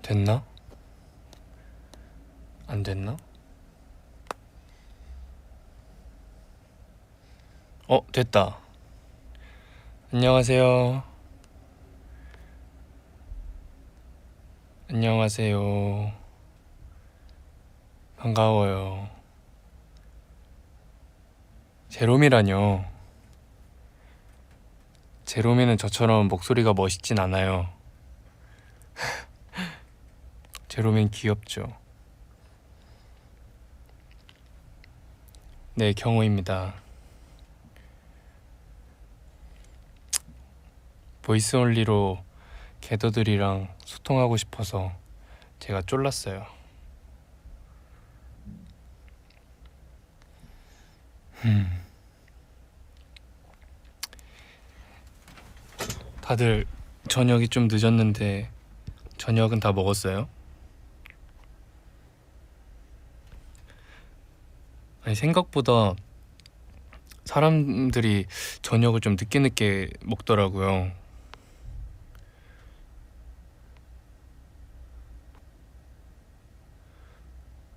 됐나? 안 됐나? 됐다. 안녕하세요. 안녕하세요. 반가워요. 제롬이라뇨. 제롬이는 저처럼 목소리가 멋있진 않아요. 제롬이는 귀엽죠. 네, 경호입니다. 보이스 온리로 개더들이랑 소통하고 싶어서 제가 쫄랐어요. 다들 저녁이 좀 늦었는데 저녁은 다 먹었어요? 아니, 생각보다 사람들이 저녁을 좀 늦게 먹더라고요.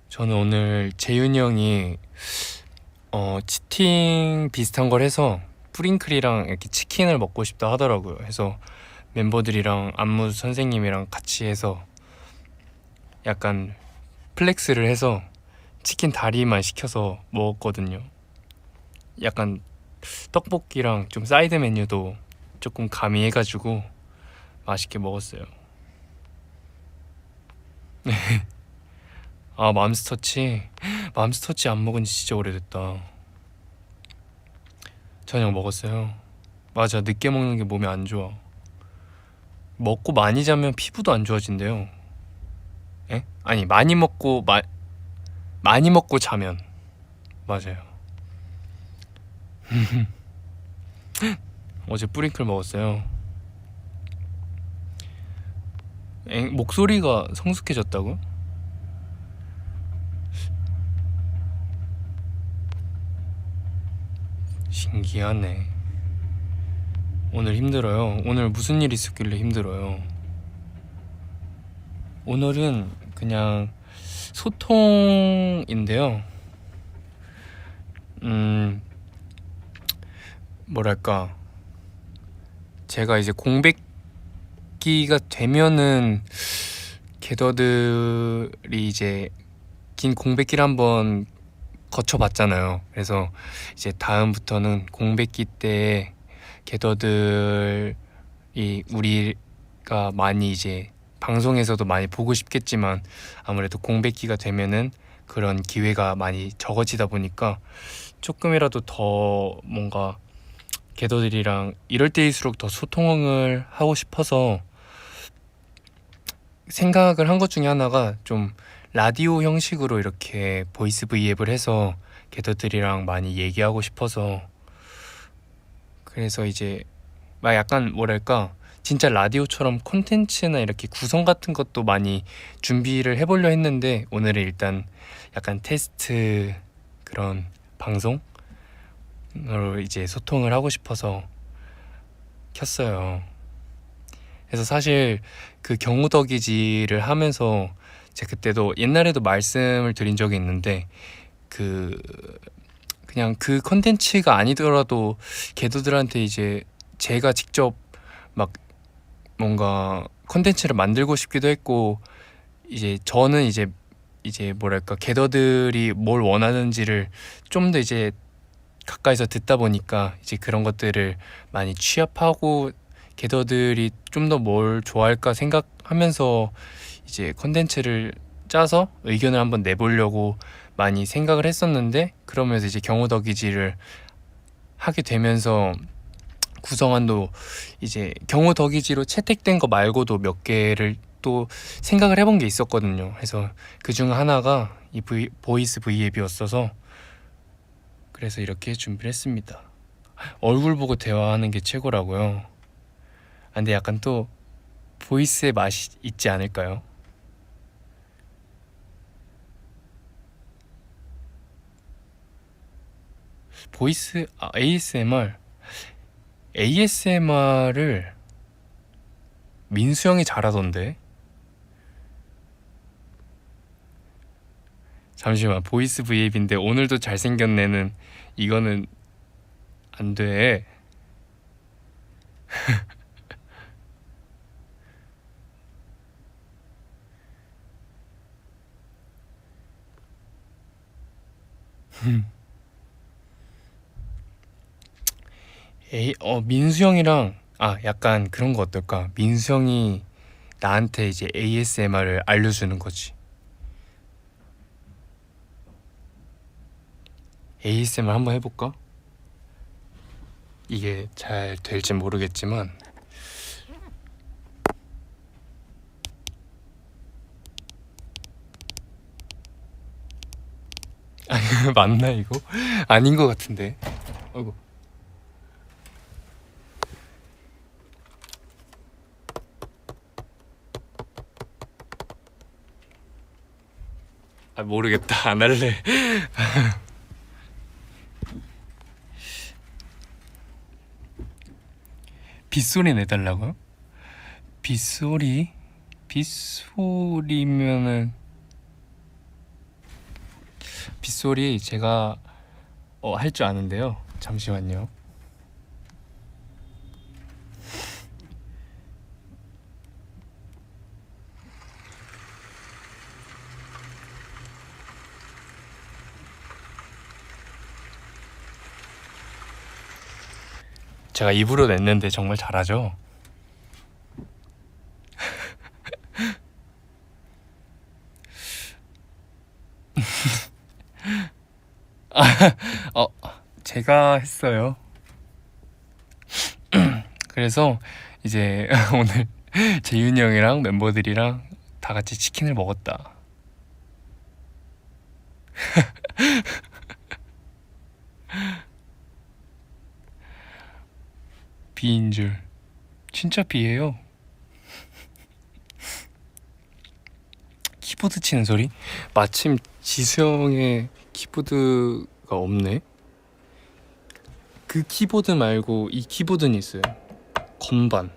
저는 오늘 재윤이 형이 치팅 비슷한 걸 해서 뿌링클이랑 이렇게 치킨을 먹고 싶다 하더라고요. 해서 멤버들이랑 안무 선생님이랑 같이 해서 약간 플렉스를 해서 치킨 다리만 시켜서 먹었거든요. 약간 떡볶이랑 좀 사이드 메뉴도 조금 가미해가지고 맛있게 먹었어요. 아, 맘스터치 안 먹은 지 진짜 오래됐다. 저녁 먹었어요. 맞아, 늦게 먹는 게 몸에 안 좋아. 먹고 많이 자면 피부도 안 좋아진대요. 에? 아니, 많이 먹고 자면. 맞아요. 어제 뿌링클 먹었어요. 목소리가 성숙해졌다고? 신기하네. 오늘 힘들어요. 오늘 무슨 일 있었길래 힘들어요? 오늘은 그냥 소통인데요. 뭐랄까. 제가 이제 공백기가 되면은 개더들이 이제 긴 공백기를 한번 거쳐봤잖아요. 그래서 이제 다음부터는 공백기 때 개더들이 우리가 많이 이제 방송에서도 많이 보고 싶겠지만 아무래도 공백기가 되면은 그런 기회가 많이 적어지다 보니까 조금이라도 더 뭔가 개더들이랑 이럴 때일수록 더 소통을 하고 싶어서 생각을 한 것 중에 하나가 좀 라디오 형식으로 이렇게 보이스 브이앱을 해서 개더들이랑 많이 얘기하고 싶어서 그래서 이제 막 약간 뭐랄까 진짜 라디오처럼 콘텐츠나 이렇게 구성 같은 것도 많이 준비를 해보려 했는데 오늘은 일단 약간 테스트 그런 방송으로 이제 소통을 하고 싶어서 켰어요. 그래서 사실 그 경우덕이지를 하면서 제가 그때도 옛날에도 말씀을 드린 적이 있는데 그 그냥 그 컨텐츠가 아니더라도 개도들한테 이제 제가 직접 막 뭔가 컨텐츠를 만들고 싶기도 했고 이제 저는 이제 뭐랄까 개더들이 뭘 원하는지를 좀 더 이제 가까이서 듣다 보니까 이제 그런 것들을 많이 취합하고 개더들이 좀 더 뭘 좋아할까 생각하면서 이제 컨텐츠를 짜서 의견을 한번 내보려고 많이 생각을 했었는데 그러면서 이제 경호덕이지를 하게 되면서 구성안도 이제 경호덕이지로 채택된 거 말고도 몇 개를 또 생각을 해본 게 있었거든요. 그래서 그 중 하나가 이 보이스 브이앱이었어서 그래서 이렇게 준비를 했습니다. 얼굴 보고 대화하는 게 최고라고요. 근데 약간 또 보이스의 맛이 있지 않을까요? 보이스 ASMR을 민수 형이 잘하던데. 잠시만, 보이스 브이앱인데 오늘도 잘생겼네는 이거는 안 돼. 민수 형이랑 약간 그런 거 어떨까? 민수 형이 나한테 이제 ASMR을 알려주는 거지. ASMR 한번 해볼까? 이게 잘 될지 모르겠지만 맞나 이거? 아닌 것 같은데. 아이고. 모르겠다. 안 할래. 빗소리 내달라고요? 빗소리? 빗소리면은 빗소리 제가 할 줄 아는데요. 잠시만요. 제가 입으로 냈는데 정말 잘하죠? 어, 제가 했어요. 그래서 이제 오늘 재윤이 형이랑 멤버들이랑 다 같이 치킨을 먹었다. 비인 줄. 진짜 비예요. 키보드 치는 소리? 마침 지수 형의 키보드가 없네. 그 키보드 말고 이 키보드는 있어요. 건반.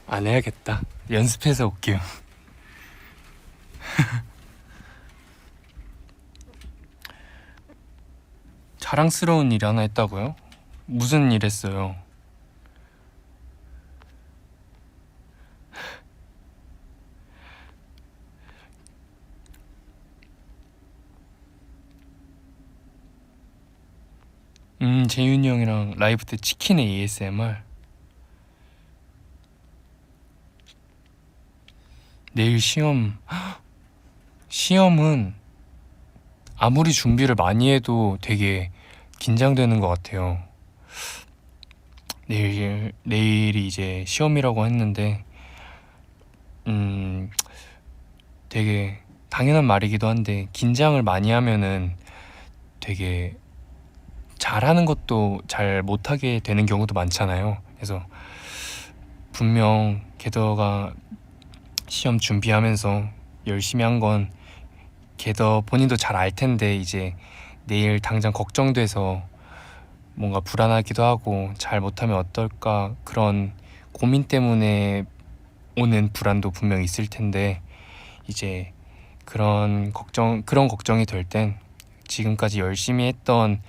안 해야겠다. 연습해서 올게요. 자랑스러운 일 하나 했다고요? 무슨 일 했어요? 재윤이 형이랑 라이브 때 치킨 ASMR. 내일 시험은 아무리 준비를 많이 해도 되게 긴장되는 것 같아요. 내일이 이제 시험이라고 했는데, 되게 당연한 말이기도 한데, 긴장을 많이 하면은 되게 잘하는 것도 잘 못하게 되는 경우도 많잖아요. 그래서 분명 게더가 시험 준비하면서 열심히 한 건 게더 본인도 잘 알 텐데, 이제 내일 당장 걱정돼서 뭔가 불안하기도 하고 잘 못하면 어떨까 그런 고민 때문에 오는 불안도 분명 있을 텐데, 이제 그런 걱정이 될 땐 지금까지 열심히 했던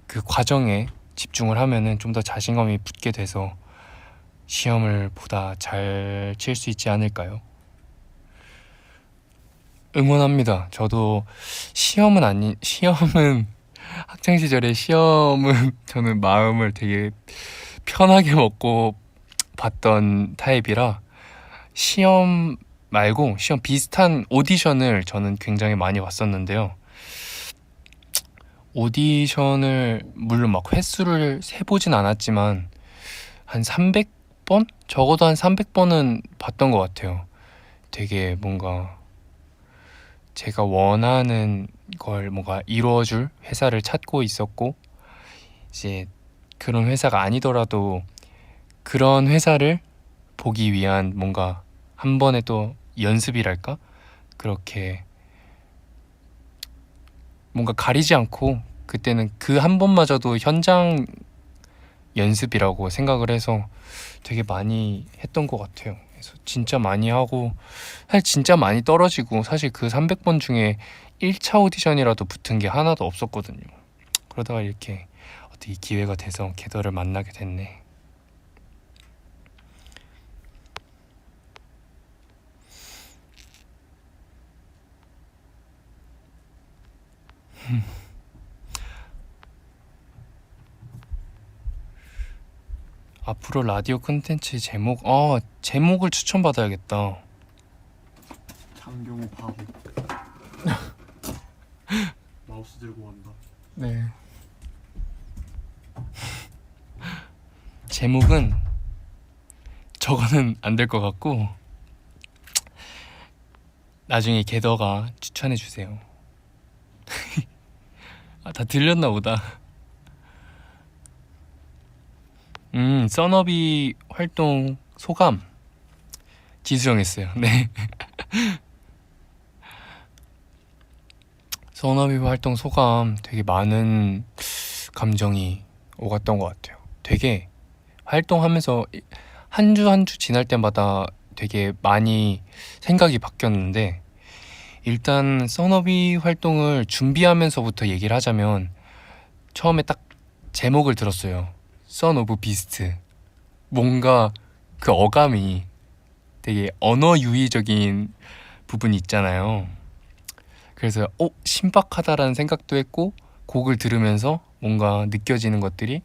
그 과정에 집중을 하면은 좀 더 자신감이 붙게 돼서 시험을 보다 잘 칠 수 있지 않을까요? 응원합니다. 저도 시험은 학창 시절에 시험은 저는 마음을 되게 편하게 먹고 봤던 타입이라, 시험 말고 시험 비슷한 오디션을 저는 굉장히 많이 봤었는데요. 오디션을 물론 막 횟수를 세보진 않았지만 한 300번? 적어도 한 300번은 봤던 것 같아요. 되게 뭔가 제가 원하는 걸 뭔가 이루어줄 회사를 찾고 있었고, 이제 그런 회사가 아니더라도 그런 회사를 보기 위한 뭔가 한 번의 또 연습이랄까? 그렇게 뭔가 가리지 않고 그때는 그 한 번마저도 현장 연습이라고 생각을 해서 되게 많이 했던 것 같아요. 그래서 진짜 많이 하고 사실 진짜 많이 떨어지고 사실 그 300번 중에 1차 오디션이라도 붙은 게 하나도 없었거든요. 그러다가 이렇게 어떻게 기회가 돼서 겟더를 만나게 됐네. 앞으로 라디오 콘텐츠 제목을 추천받아야겠다. 장경호 바보. 마우스 들고 간다. 네. 제목은 저거는 안 될 것 같고 나중에 게더가 추천해 주세요. 다 들렸나 보다. 써너비 활동 소감 지수형 했어요. 네. 써너비 활동 소감 되게 많은 감정이 오갔던 것 같아요. 되게 활동하면서 한 주 한 주 지날 때마다 되게 많이 생각이 바뀌었는데 일단 써너비 활동을 준비하면서부터 얘기를 하자면 처음에 딱 제목을 들었어요. 선 오브 비스트. 뭔가 그 어감이 되게 언어 유희적인 부분이 있잖아요. 그래서 신박하다라는 생각도 했고 곡을 들으면서 뭔가 느껴지는 것들이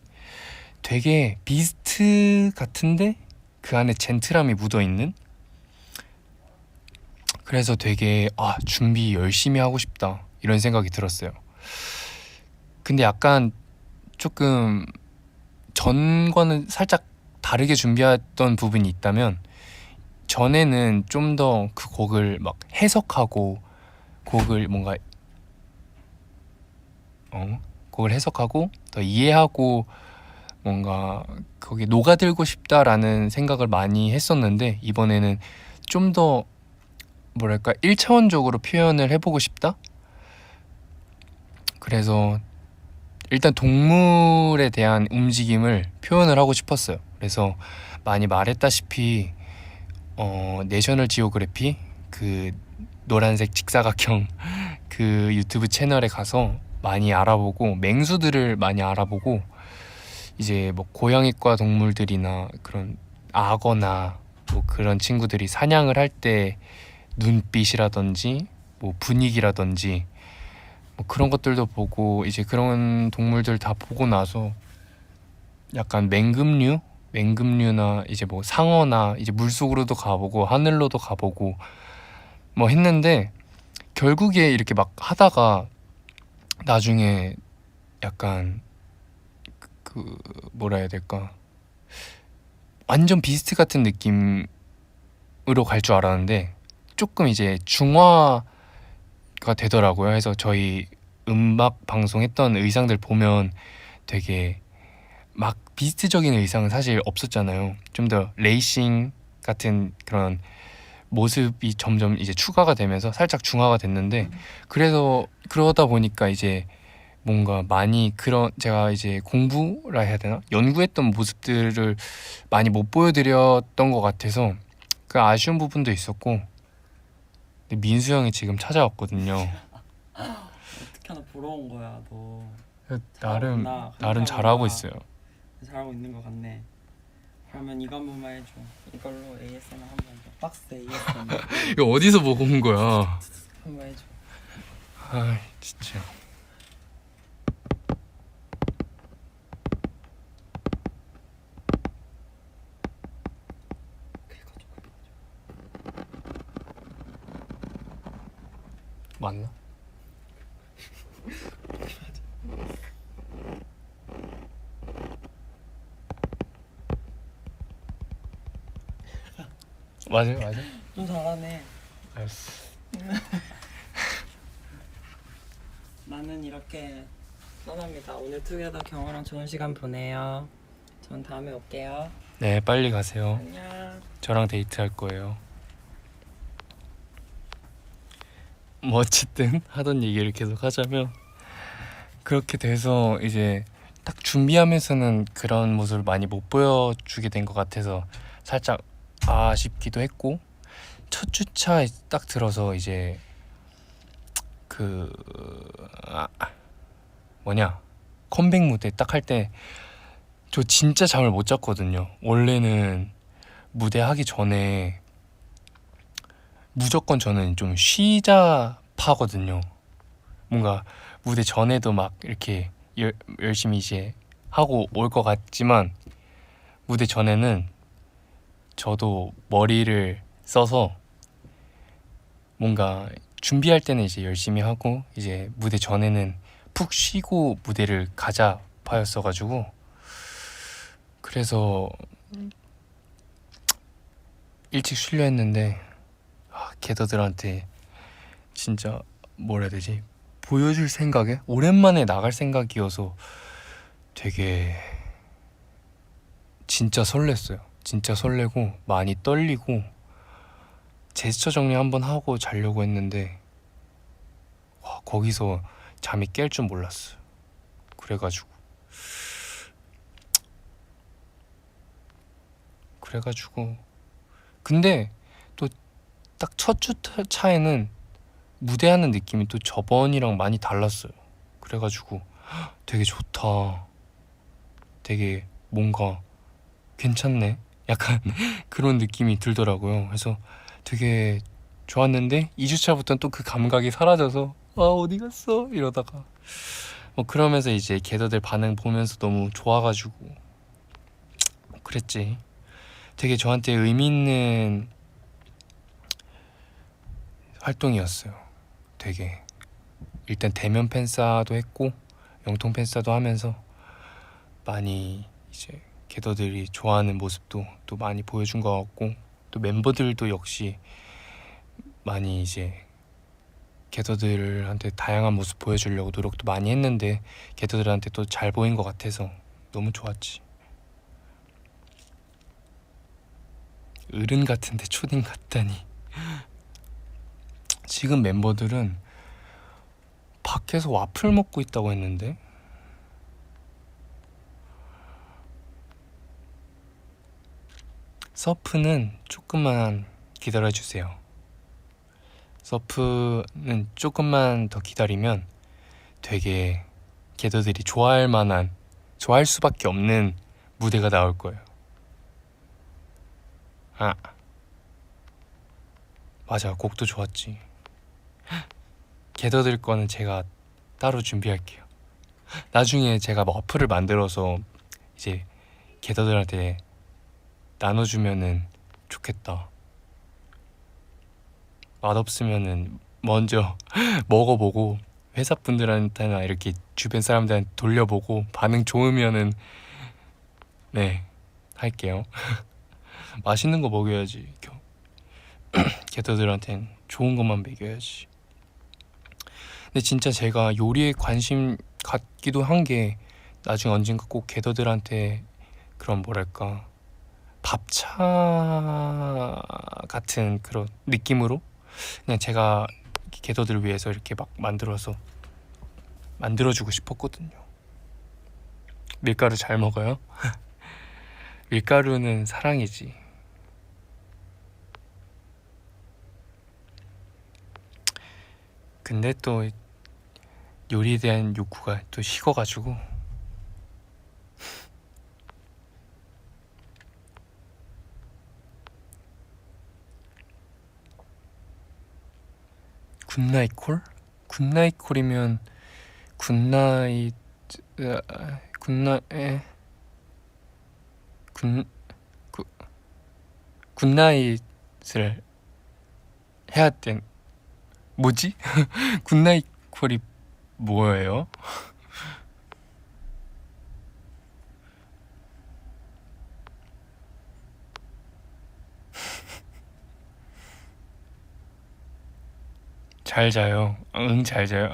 되게 비스트 같은데 그 안에 젠틀함이 묻어있는, 그래서 되게 준비 열심히 하고 싶다 이런 생각이 들었어요. 근데 약간 조금 전과는 살짝 다르게 준비했던 부분이 있다면 전에는 좀 더 그 곡을 막 해석하고 곡을 뭔가 곡을 해석하고 더 이해하고 뭔가 거기에 녹아들고 싶다라는 생각을 많이 했었는데 이번에는 좀 더 뭐랄까 1차원적으로 표현을 해보고 싶다? 그래서 일단 동물에 대한 움직임을 표현을 하고 싶었어요. 그래서 많이 말했다시피 내셔널 지오그래피 그 노란색 직사각형 그 유튜브 채널에 가서 많이 알아보고 맹수들을 많이 알아보고 이제 뭐 고양이과 동물들이나 그런 악어나 뭐 그런 친구들이 사냥을 할 때 눈빛이라든지 뭐 분위기라든지 뭐 그런 것들도 보고 이제 그런 동물들 다 보고 나서 약간 맹금류나 이제 뭐 상어나 이제 물속으로도 가보고 하늘로도 가보고 뭐 했는데 결국에 이렇게 막 하다가 나중에 약간 그 뭐라 해야 될까 완전 비스트 같은 느낌으로 갈 줄 알았는데 조금 이제 중화가 되더라고요. 그래서 저희 음악 방송했던 의상들 보면 되게 막 비스트적인 의상은 사실 없었잖아요. 좀 더 레이싱 같은 그런 모습이 점점 이제 추가가 되면서 살짝 중화가 됐는데 그래서 그러다 보니까 이제 뭔가 많이 그런 제가 이제 공부라 해야 되나? 연구했던 모습들을 많이 못 보여드렸던 것 같아서 그 아쉬운 부분도 있었고 근데 민수 형이 지금 찾아왔거든요. 어떻게 하나 보러 온 거야 너. 나름 잘하고 있어요. 잘하고 있는 것 같네. 그러면 이거 한 번만 해줘. 이걸로 ASMR 한 번 더. 박스 ASMR 이거 어디서 보고 온 거야? 한번 해줘. 아 진짜. 맞나? 맞아요. 좀 잘하네. 알았어. 나는 이렇게 떠납니다. 오늘 투게더 경호랑 좋은 시간 보내요. 전 다음에 올게요. 네, 빨리 가세요. 안녕. 저랑 데이트할 거예요. 뭐 어쨌든 하던 얘기를 계속 하자면 그렇게 돼서 이제 딱 준비하면서는 그런 모습을 많이 못 보여주게 된 것 같아서 살짝 아쉽기도 했고, 첫 주차에 딱 들어서 이제 그 뭐냐 컴백 무대 딱 할 때 저 진짜 잠을 못 잤거든요. 원래는 무대 하기 전에 무조건 저는 좀 쉬자 파거든요. 뭔가 무대 전에도 막 이렇게 열심히 이제 하고 올 것 같지만 무대 전에는 저도 머리를 써서 뭔가 준비할 때는 이제 열심히 하고 이제 무대 전에는 푹 쉬고 무대를 가자 파였어가지고, 그래서 일찍 쉬려 했는데 게더들한테 진짜 뭐라 해야 되지, 보여줄 생각에 오랜만에 나갈 생각이어서 되게 진짜 설렜어요. 진짜 설레고 많이 떨리고 제스처 정리 한번 하고 자려고 했는데 와, 거기서 잠이 깰 줄 몰랐어요. 그래가지고 근데 또 딱 첫 주차에는 무대하는 느낌이 또 저번이랑 많이 달랐어요. 그래가지고 되게 좋다, 되게 뭔가 괜찮네, 약간 그런 느낌이 들더라고요. 그래서 되게 좋았는데 2주차부터는 또 그 감각이 사라져서 어디 갔어 이러다가 뭐 그러면서 이제 게더들 반응 보면서 너무 좋아가지고 그랬지. 되게 저한테 의미 있는 활동이었어요. 되게 일단 대면 팬싸도 했고 영통 팬싸도 하면서 많이 이제 게더들이 좋아하는 모습도 또 많이 보여준 것 같고, 또 멤버들도 역시 많이 이제 게더들한테 다양한 모습 보여주려고 노력도 많이 했는데 게더들한테 또 잘 보인 것 같아서 너무 좋았지. 어른 같은데 초딩 같다니. 지금 멤버들은 밖에서 와플 먹고 있다고 했는데 서프는 조금만 기다려주세요. 서프는 조금만 더 기다리면 되게 게더들이 좋아할 수밖에 없는 무대가 나올 거예요. 맞아, 곡도 좋았지. 게더들 거는 제가 따로 준비할게요. 나중에 제가 어플을 만들어서 이제 게더들한테 나눠주면은 좋겠다. 맛없으면은 먼저 먹어보고 회사 분들한테나 이렇게 주변 사람들한테 돌려보고 반응 좋으면은 네 할게요. 맛있는 거 먹여야지. 게더들한텐 좋은 것만 먹여야지. 근데 진짜 제가 요리에 관심 갖기도 한 게 나중에 언젠가 꼭 게더들한테 그런 뭐랄까 밥차 같은 그런 느낌으로 그냥 제가 게더들을 위해서 이렇게 막 만들어주고 싶었거든요. 밀가루 잘 먹어요? 밀가루는 사랑이지. 근데 또 요리에 대한 욕구가 또 식어가지고 굿나잇 콜? 굿나잇 콜이면 굿나잇 굿나잇을 해야 된 뭐지? 굿나잇 콜이 뭐예요? 잘 자요. 응, 잘 자요.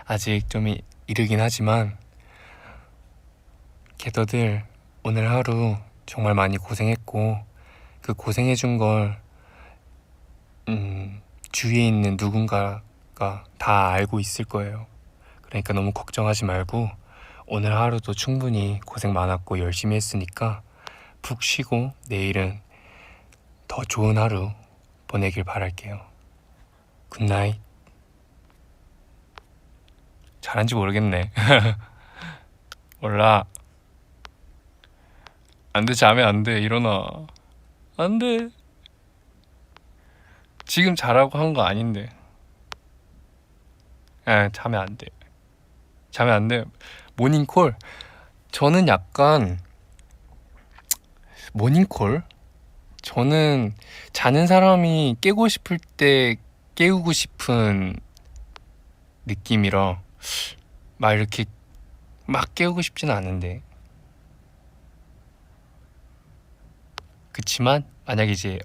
아직 좀 이르긴 하지만 게더들 오늘 하루 정말 많이 고생했고 그 고생해준 걸 주위에 있는 누군가가 거니까 다 알고 있을 거예요. 그러니까 너무 걱정하지 말고 오늘 하루도 충분히 고생 많았고 열심히 했으니까 푹 쉬고 내일은 더 좋은 하루 보내길 바랄게요. 굿나잇. 잘한지 모르겠네. 몰라. 안돼, 자면 안돼. 일어나. 안돼. 지금 자라고 한 거 아닌데. 자면 안돼. 자면 안돼. 모닝콜. 저는 약간 모닝콜? 저는 자는 사람이 깨고 싶을 때 깨우고 싶은 느낌이라 막 이렇게 막 깨우고 싶지는 않은데, 그치만 만약에 이제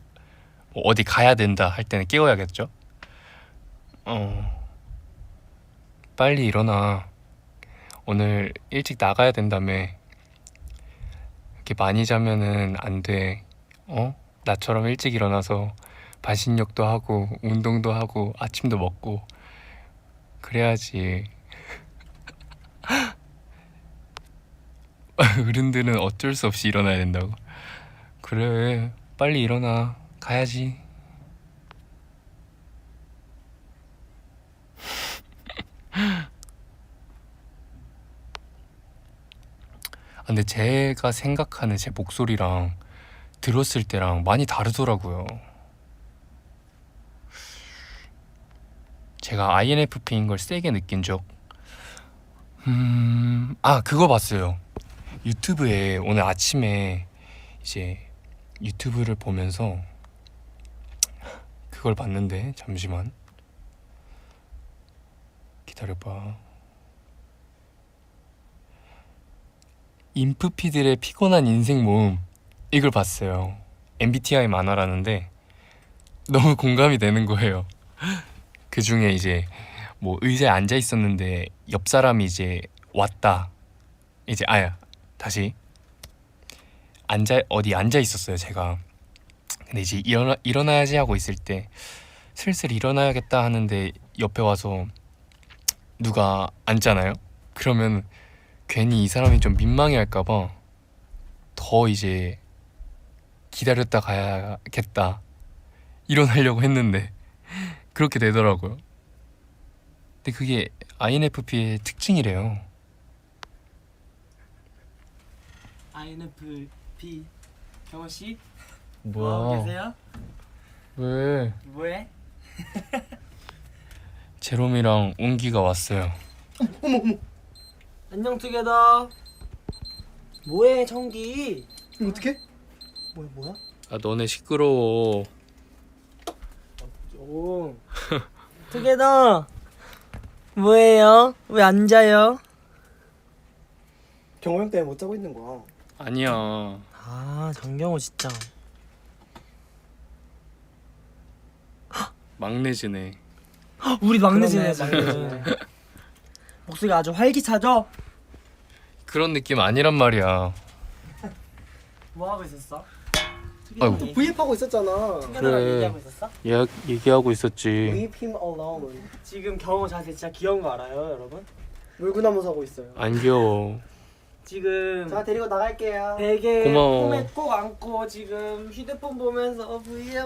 뭐 어디 가야 된다 할 때는 깨워야겠죠? 빨리 일어나. 오늘 일찍 나가야 된다며. 이렇게 많이 자면은 안 돼. 나처럼 일찍 일어나서 반신욕도 하고 운동도 하고 아침도 먹고 그래야지. 어른들은 어쩔 수 없이 일어나야 된다고. 그래, 빨리 일어나. 가야지. 근데 제가 생각하는 제 목소리랑 들었을 때랑 많이 다르더라고요. 제가 INFP인 걸 세게 느낀 적, 그거 봤어요. 유튜브에 오늘 아침에 이제 유튜브를 보면서 그걸 봤는데, 잠시만 기다려봐. 인프피들의 피곤한 인생 모음, 이걸 봤어요. MBTI 만화라는데 너무 공감이 되는 거예요. 그 중에 이제 뭐 의자에 앉아 있었는데 옆 사람이 이제 왔다. 이제 다시 어디 앉아 있었어요, 제가. 근데 이제 일어나야지 하고 있을 때 슬슬 일어나야겠다 하는데 옆에 와서 누가 앉잖아요. 그러면 괜히 이 사람이 좀 민망해할까봐 더 이제 기다렸다 가야겠다 일어나려고 했는데 그렇게 되더라고요. 근데 그게 INFP의 특징이래요. INFP 경호 씨, 뭐야? 뭐 하고 계세요? 왜? 뭐해? 제롬이랑 웅기가 왔어요. 안녕 투게더. 뭐해 청기? 어떻게? 뭐야? 너네 시끄러워. 오. 투게더. 뭐해요? 왜 안 자요? 경호 형 때문에 못 자고 있는 거야. 아니야. 정경호 진짜. 막내지네. 우리 막내지네 그러네, 지금. 목소리가 아주 활기차죠? 그런 느낌 아니란 말이야. 뭐 하고 있었어? 아이고. 투게더 브이앱 하고 있었잖아. 투게더랑 그래. 얘기하고 있었어? 얘기하고 있었지. Leave him alone. 지금 경호 자세 진짜 귀여운 거 알아요, 여러분? 물구나무 사고 있어요. 안 귀여워. 지금 자 데리고 나갈게요. 베개 고마워. 품에 꼭 안고 지금 휴대폰 보면서 브이앱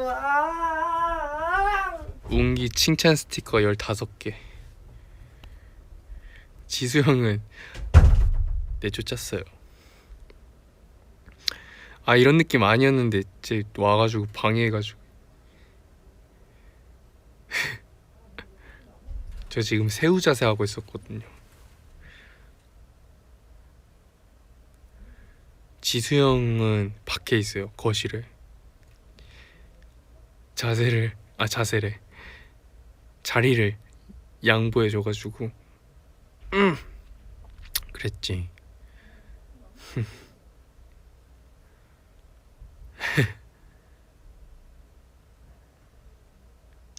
웅기 칭찬 스티커 15개. 지수 형은 내쫓았어요. 이런 느낌 아니었는데 이제 와가지고 방해해가지고. 저 지금 새우 자세 하고 있었거든요. 지수 형은 밖에 있어요, 거실에. 자리를 양보해줘가지고 그랬지.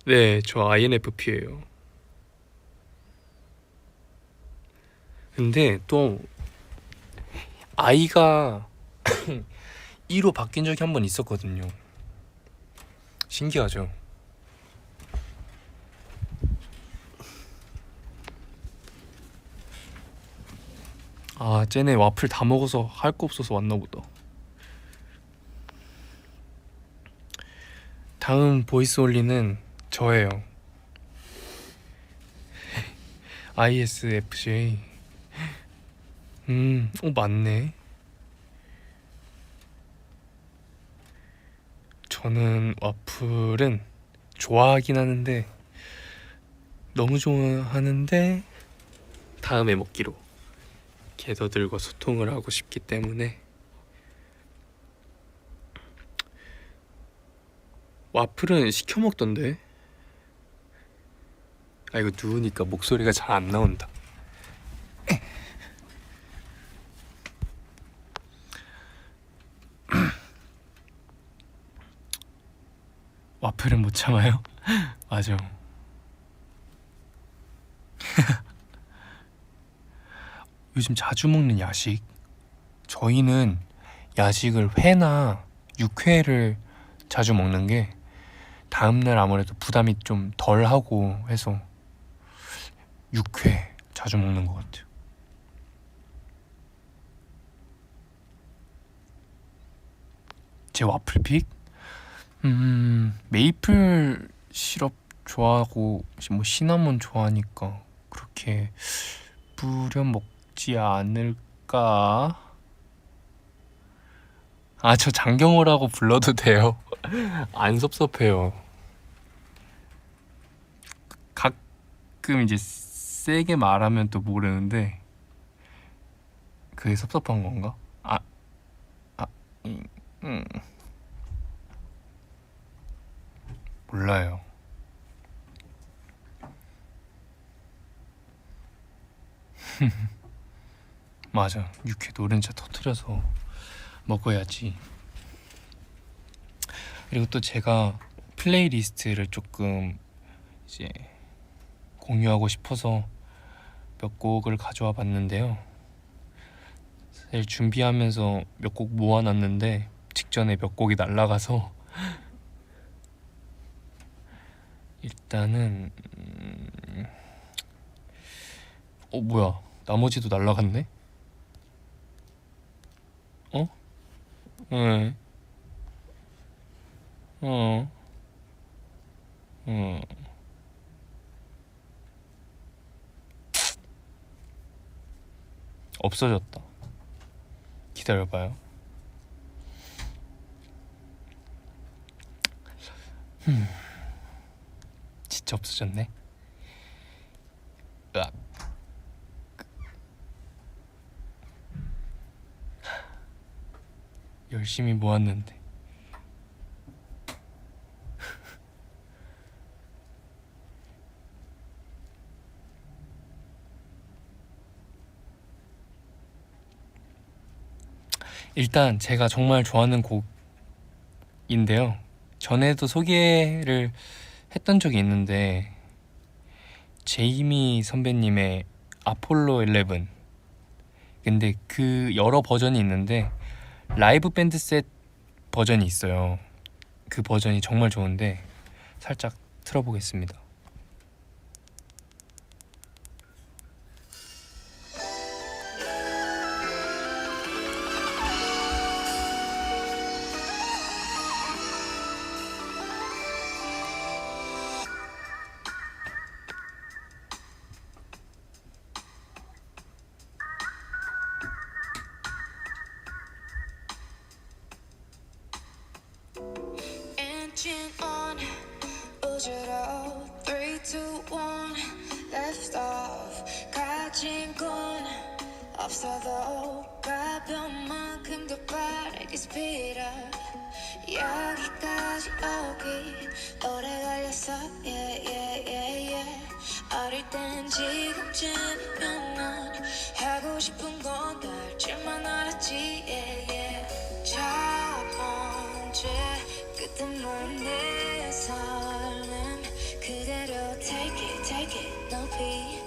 네, 저 INFP예요. 근데 또 I가 E로 바뀐 적이 한 번 있었거든요. 신기하죠? 아, 쟤네 와플 다 먹어서 할 거 없어서 왔나 보다. 다음 보이스 올리는 저예요. ISFJ. 맞네. 저는 와플은 좋아하긴 하는데, 너무 좋아하는데 다음에 먹기로 개더들과 소통을 하고 싶기 때문에. 와플은 시켜 먹던데. 아, 이거 누우니까 목소리가 잘 안 나온다. 와플은 못 참아요? 맞아. 요즘 자주 먹는 야식, 저희는 야식을 회나 육회를 자주 먹는 게 다음날 아무래도 부담이 좀 덜하고 해서 육회 자주 먹는 것 같아요. 제 와플픽? 메이플 시럽 좋아하고 뭐 시나몬 좋아하니까 그렇게 뿌려 먹지 않을까? 아, 저 장경호라고 불러도 돼요. 안 섭섭해요. 가끔 이제 세게 말하면 또 모르는데 그게 섭섭한 건가? 음, 음. 몰라요. 맞아, 육회 노른자 터트려서 먹어야지. 그리고 또 제가 플레이리스트를 조금 이제 공유하고 싶어서 몇 곡을 가져와 봤는데요. 사실 준비하면서 몇 곡 모아놨는데 직전에 몇 곡이 날라가서 일단은 뭐야, 나머지도 날라갔네? 네. 없어졌다. 기다려봐요. 진짜 없어졌네. 으악. 열심히 모았는데. 일단 제가 정말 좋아하는 곡인데요. 전에도 소개를 했던 적이 있는데 제이미 선배님의 아폴로 11. 근데 그 여러 버전이 있는데 라이브 밴드 셋 버전이 있어요. 그 버전이 정말 좋은데 살짝 틀어보겠습니다. Engine on, 우주로 3, 2, 1 Left off 가진 건 없어도 가벼운 만큼 더 빠르게 speed up 여기까지 오기 오래 걸렸어 yeah, yeah, yeah, yeah. 어릴 땐 지금쯤이면 넌 하고 싶은 건 다 할 줄만 알았지 yeah, yeah. 첫 번째 끝은 내 삶은 그대로 take it 높이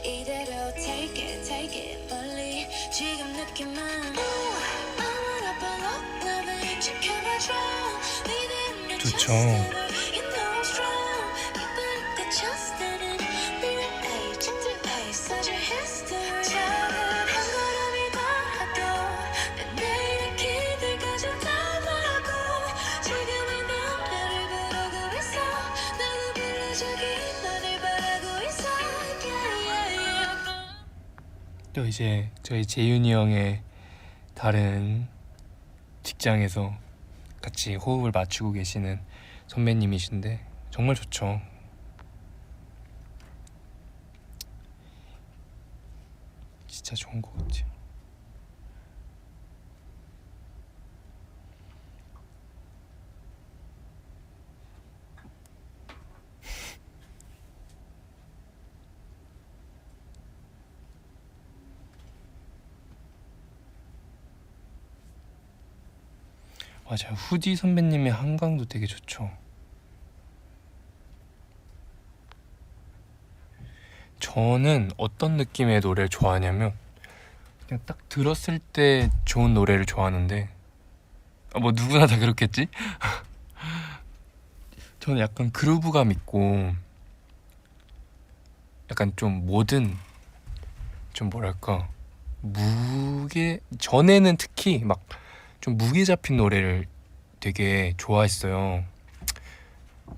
이대로 take it 멀리 지금 느낌은 아무나 봐도 날 지켜봐줘 네 좋죠. You know I'm strong 이쁘니까 쳤다는 Be your age, to age, such a history 작은 한 걸음이 또 이제 저희 재윤이 형의 다른 직장에서 같이 호흡을 맞추고 계시는 선배님이신데 정말 좋죠. 진짜 좋은 것 같아요. 맞아요. 후디 선배님의 한강도 되게 좋죠. 저는 어떤 느낌의 노래를 좋아하냐면 그냥 딱 들었을 때 좋은 노래를 좋아하는데 뭐 누구나 다 그렇겠지? 저는 약간 그루브감 있고 약간 좀 모든 좀 뭐랄까 무게 전에는 특히 막 좀 무게 잡힌 노래를 되게 좋아했어요.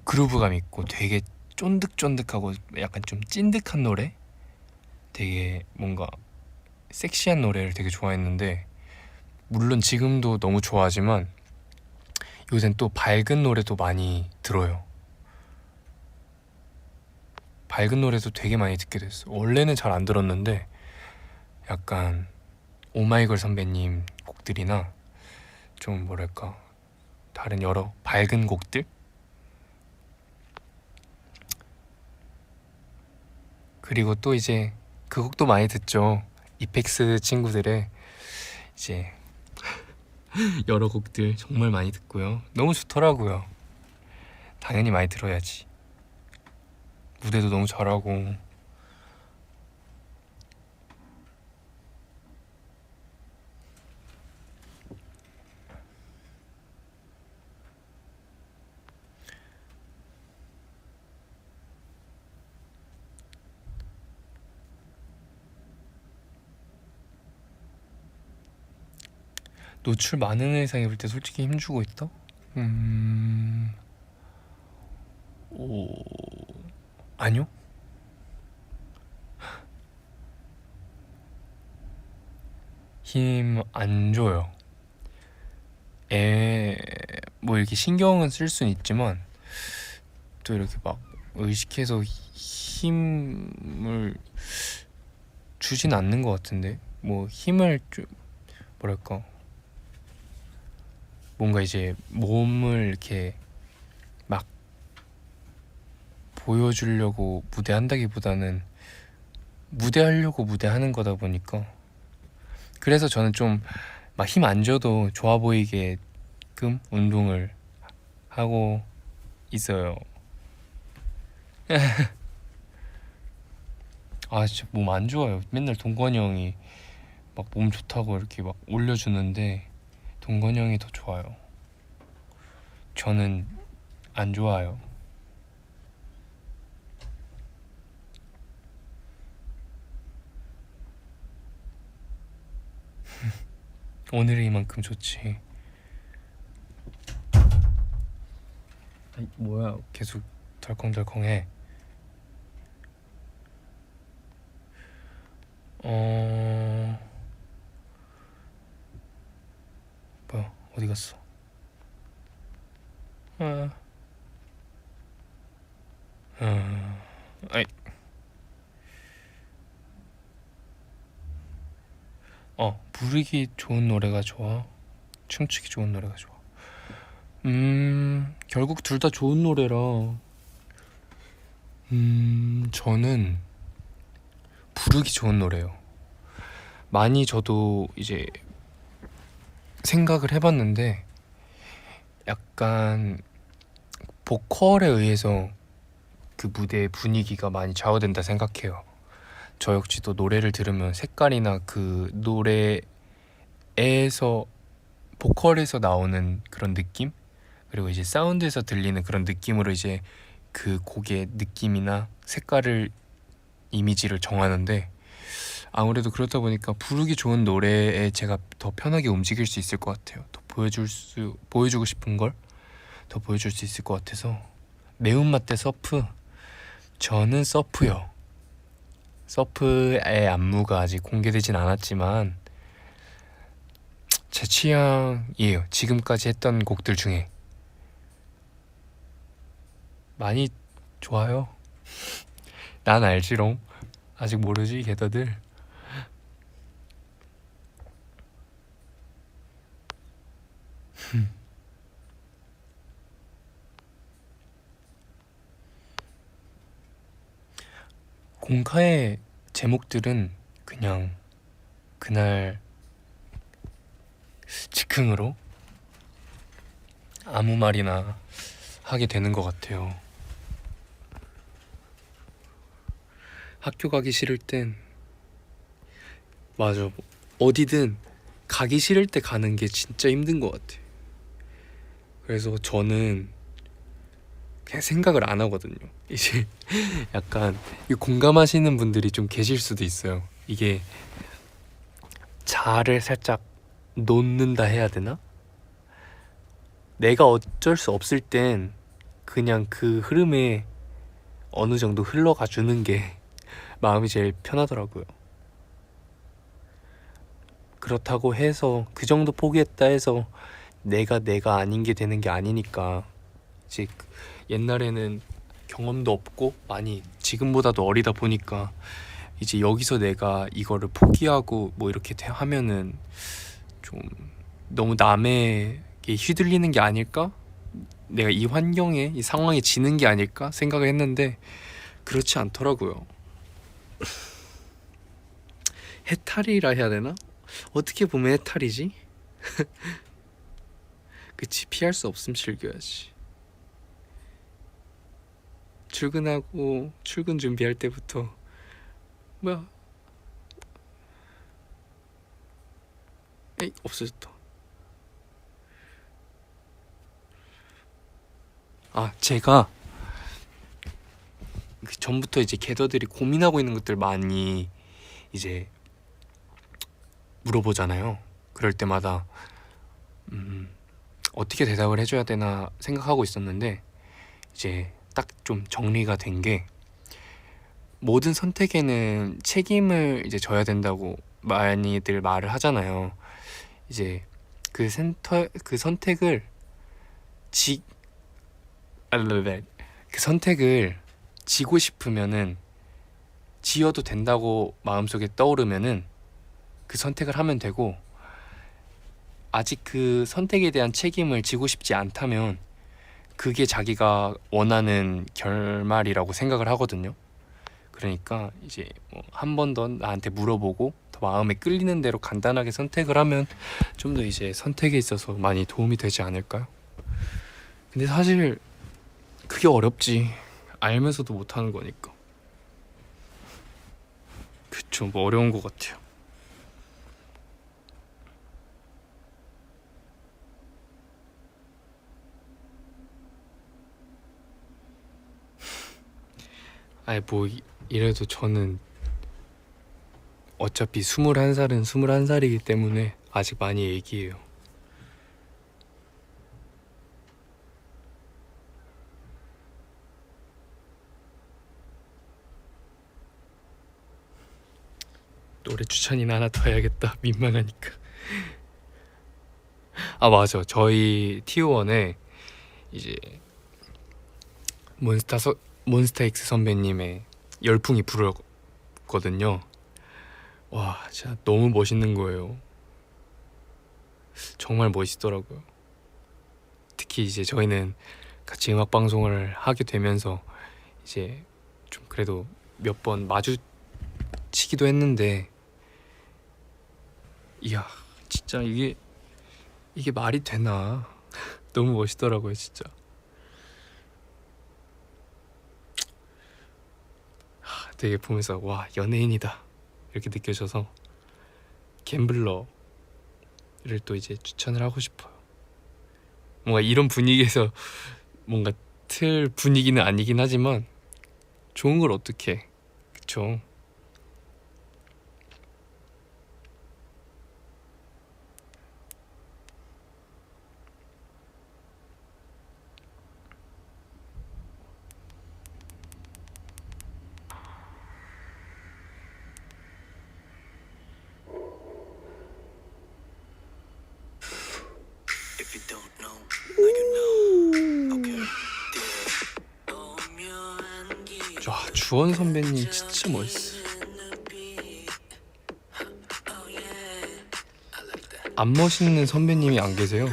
그루브감 있고 되게 쫀득쫀득하고 약간 좀 찐득한 노래? 되게 뭔가 섹시한 노래를 되게 좋아했는데 물론 지금도 너무 좋아하지만 요새는 또 밝은 노래도 많이 들어요. 밝은 노래도 되게 많이 듣게 됐어요. 원래는 잘 안 들었는데 약간 오마이걸 선배님 곡들이나 좀 뭐랄까 다른 여러 밝은 곡들? 그리고 또 이제 그 곡도 많이 듣죠. 이펙스 친구들의 이제 여러 곡들 정말 많이 듣고요. 너무 좋더라고요. 당연히 많이 들어야지. 무대도 너무 잘하고. 노출 많은 의상 입을 때 솔직히 힘주고 있다? 오, 아니요? 힘 안 줘요. 뭐 이렇게 신경은 쓸 순 있지만 또 이렇게 막 의식해서 힘을 주진 않는 것 같은데 뭐 힘을 좀 뭐랄까 뭔가 이제 몸을 이렇게 막 보여주려고 무대한다기보다는 무대하려고 무대하는 거다 보니까 그래서 저는 좀 막 힘 안 줘도 좋아 보이게끔 운동을 하고 있어요. 아 진짜 몸 안 좋아요. 맨날 동건이 형이 막 몸 좋다고 이렇게 막 올려주는데 동건이 형이 더 좋아요. 저는 안 좋아요. 오늘은 이만큼 좋지. 아이, 뭐야 계속 덜컹덜컹해. 뭐야 어디 갔어? 아이. 부르기 좋은 노래가 좋아? 춤추기 좋은 노래가 좋아? 결국 둘 다 좋은 노래라. 저는 부르기 좋은 노래요. 많이 저도 이제 생각을 해봤는데 약간 보컬에 의해서 그 무대의 분위기가 많이 좌우된다 생각해요. 저 역시도 노래를 들으면 색깔이나 그 노래에서 보컬에서 나오는 그런 느낌 그리고 이제 사운드에서 들리는 그런 느낌으로 이제 그 곡의 느낌이나 색깔을 이미지를 정하는데 아무래도 그렇다 보니까 부르기 좋은 노래에 제가 더 편하게 움직일 수 있을 것 같아요. 더 보여주고 싶은 걸 더 보여줄 수 있을 것 같아서 매운맛 대 서프 저는 서프요. 서프의 안무가 아직 공개되진 않았지만 제 취향이에요. 지금까지 했던 곡들 중에 많이 좋아요. 난 알지롱. 아직 모르지 게더들. 공카의 제목들은 그냥 그날 즉흥으로 아무 말이나 하게 되는 것 같아요. 학교 가기 싫을 땐 맞아, 어디든 가기 싫을 때 가는 게 진짜 힘든 것 같아. 그래서 저는 그냥 생각을 안 하거든요. 이제 약간 이 공감하시는 분들이 좀 계실 수도 있어요. 이게 자아를 살짝 놓는다 해야 되나? 내가 어쩔 수 없을 땐 그냥 그 흐름에 어느 정도 흘러가 주는 게 마음이 제일 편하더라고요. 그렇다고 해서 그 정도 포기했다 해서 내가 아닌 게 되는 게 아니니까. 이제 옛날에는 경험도 없고 많이 지금보다도 어리다 보니까 이제 여기서 내가 이거를 포기하고 뭐 이렇게 하면은 좀 너무 남에게 휘둘리는 게 아닐까? 내가 이 환경에 이 상황에 지는 게 아닐까 생각을 했는데 그렇지 않더라고요. 해탈이라 해야 되나? 어떻게 보면 해탈이지? 그치, 피할 수 없음 즐겨야지. 출근하고 출근 준비할 때부터 뭐야, 에이 없어졌다. 아, 제가 그 전부터 이제 게더들이 고민하고 있는 것들 많이 이제 물어보잖아요. 그럴 때마다 어떻게 대답을 해줘야 되나 생각하고 있었는데 이제 딱 좀 정리가 된 게, 모든 선택에는 책임을 이제 져야 된다고 많이들 말을 하잖아요. 이제 그 선택을 지 그 선택을 지고 싶으면은 지어도 된다고 마음속에 떠오르면은 그 선택을 하면 되고, 아직 그 선택에 대한 책임을 지고 싶지 않다면 그게 자기가 원하는 결말이라고 생각을 하거든요. 그러니까 이제 한 번 더 나한테 물어보고 더 마음에 끌리는 대로 간단하게 선택을 하면 좀 더 이제 선택에 있어서 많이 도움이 되지 않을까요? 근데 사실 그게 어렵지. 알면서도 못하는 거니까. 그쵸, 뭐 어려운 것 같아요. 아니 뭐 이래도 저는 어차피 21살은 21살이기 때문에 아직 많이 애기예요. 노래 추천이나 하나 더 해야겠다. 민망하니까. 아 맞아, 저희 T1에 이제 몬스타엑스 선배님의 열풍이 불었거든요. 와, 진짜 너무 멋있는 거예요. 정말 멋있더라고요. 특히 이제 저희는 같이 음악 방송을 하게 되면서 이제 좀 그래도 몇 번 마주치기도 했는데, 이야, 진짜 이게 말이 되나? 너무 멋있더라고요, 진짜. 되게 보면서 와, 연예인이다 이렇게 느껴져서 갬블러를 또 이제 추천을 하고 싶어요. 뭔가 이런 분위기에서 뭔가 틀 분위기는 아니긴 하지만 좋은 걸 어떡해, 그쵸? 와, 주원 선배님 진짜 멋있어. 안 멋있는 선배님이 안 계세요.